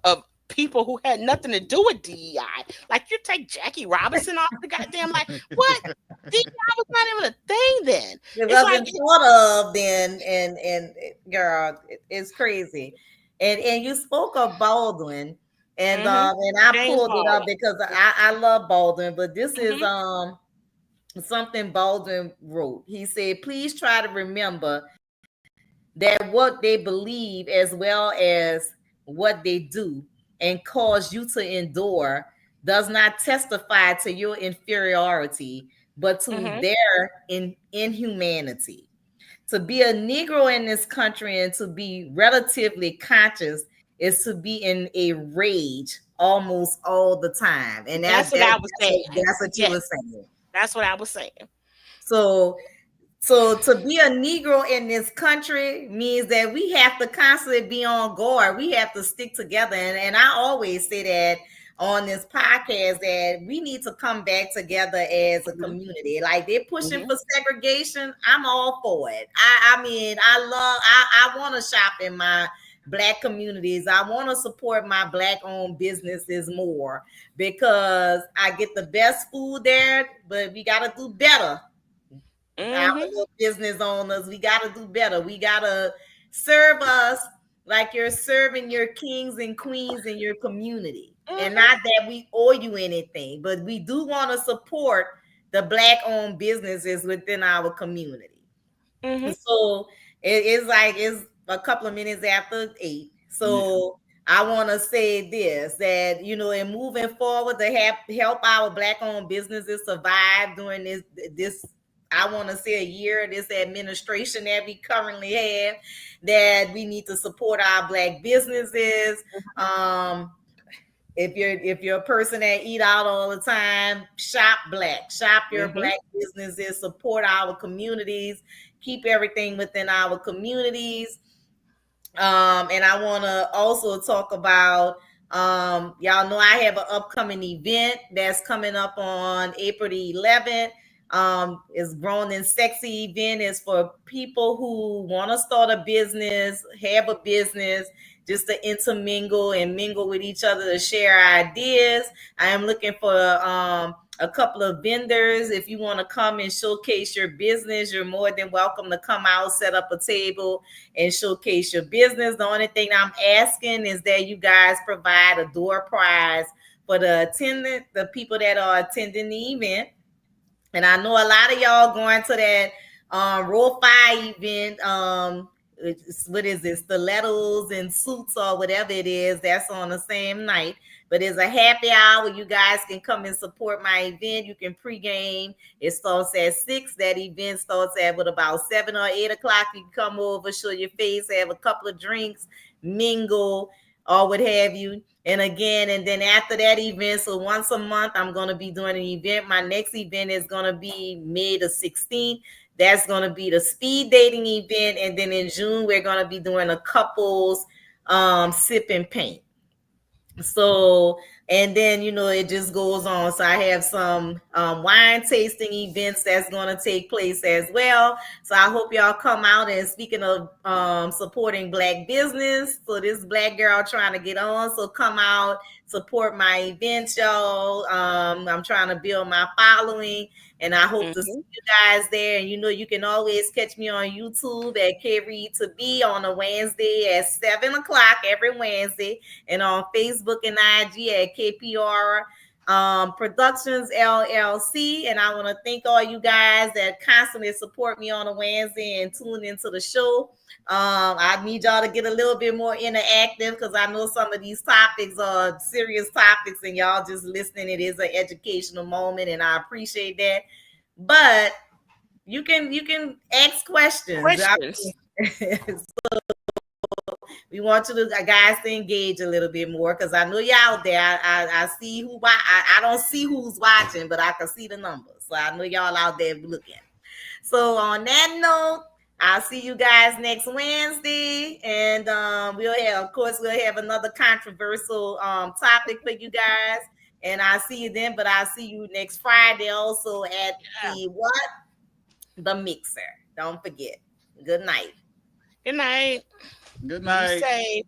of people who had nothing to do with DEI. Like, you take Jackie Robinson off the goddamn, like, what? DEI was not even a thing then. It wasn't thought of then, and girl, it's crazy. And you spoke of Baldwin, and I James pulled it up Baldwin. because I love Baldwin, but this is Mhm. something Baldwin wrote. He said, please try to remember that what they believe as well as what they do and cause you to endure does not testify to your inferiority, but to Mhm. their inhumanity. To be a Negro in this country and to be relatively conscious is to be in a rage almost all the time. And That's what I was saying. that's what you Yes, were saying. that's what I was saying. So to be a Negro in this country means that we have to constantly be on guard. We have to stick together. And I always say that on this podcast that we need to come back together as a community. Like, they're pushing for segregation. I'm all for it. I mean, I want to shop in my black communities. I want to support my black owned businesses more because I get the best food there, but we got to do better. Our little business owners, we got to do better. We got to serve us like you're serving your kings and queens in your community. And not that we owe you anything, but we do want to support the black owned businesses within our community. So it's a couple of minutes after 8. So I want to say this, that in moving forward to help our black owned businesses survive during this I want to say a year, this administration that we currently have, that we need to support our black businesses. If you're a person that eat out all the time, shop black, shop your black businesses, support our communities, keep everything within our communities. And I want to also talk about, y'all know I have an upcoming event that's coming up on April the 11th. It's Grown and Sexy event. Is for people who want to start a business, have a business, just to intermingle and mingle with each other, to share ideas. I am looking for a couple of vendors. If you want to come and showcase your business, you're more than welcome to come out, set up a table, and showcase your business. The only thing I'm asking is that you guys provide a door prize for the people that are attending the event. And I know a lot of y'all going to that Roll 5 event. What is it? Stilettos and suits or whatever it is. That's on the same night. But it's a happy hour. You guys can come and support my event. You can pregame. It starts at 6. That event starts at about 7 or 8 o'clock. You can come over, show your face, have a couple of drinks, mingle, or what have you. And again, and then after that event, so once a month, I'm going to be doing an event. My next event is going to be May the 16th. That's going to be the speed dating event. And then in June, we're going to be doing a couples sip and paint. So, and then, it just goes on. So I have some wine tasting events that's going to take place as well. So I hope y'all come out. And speaking of supporting Black business, so this Black girl trying to get on. So come out, support my events, y'all. I'm trying to build my following. And I hope to see you guys there. And you can always catch me on YouTube at K Reed to Be on a Wednesday at 7 o'clock every Wednesday, and on Facebook and IG at KPR Productions LLC. And I want to thank all you guys that constantly support me on a Wednesday and tune into the show. I need y'all to get a little bit more interactive because I know some of these topics are serious topics and y'all just listening. It is an educational moment and I appreciate that. But you can ask questions. So we want you to guys to engage a little bit more because I know you're out there. I see who I don't see who's watching, but I can see the numbers. So I know y'all out there looking. So on that note, I'll see you guys next Wednesday, and we'll have another controversial topic for you guys, and I'll see you then. But I'll see you next Friday also at the Mixer. Don't forget. Good night. Good night. Good night. Be safe.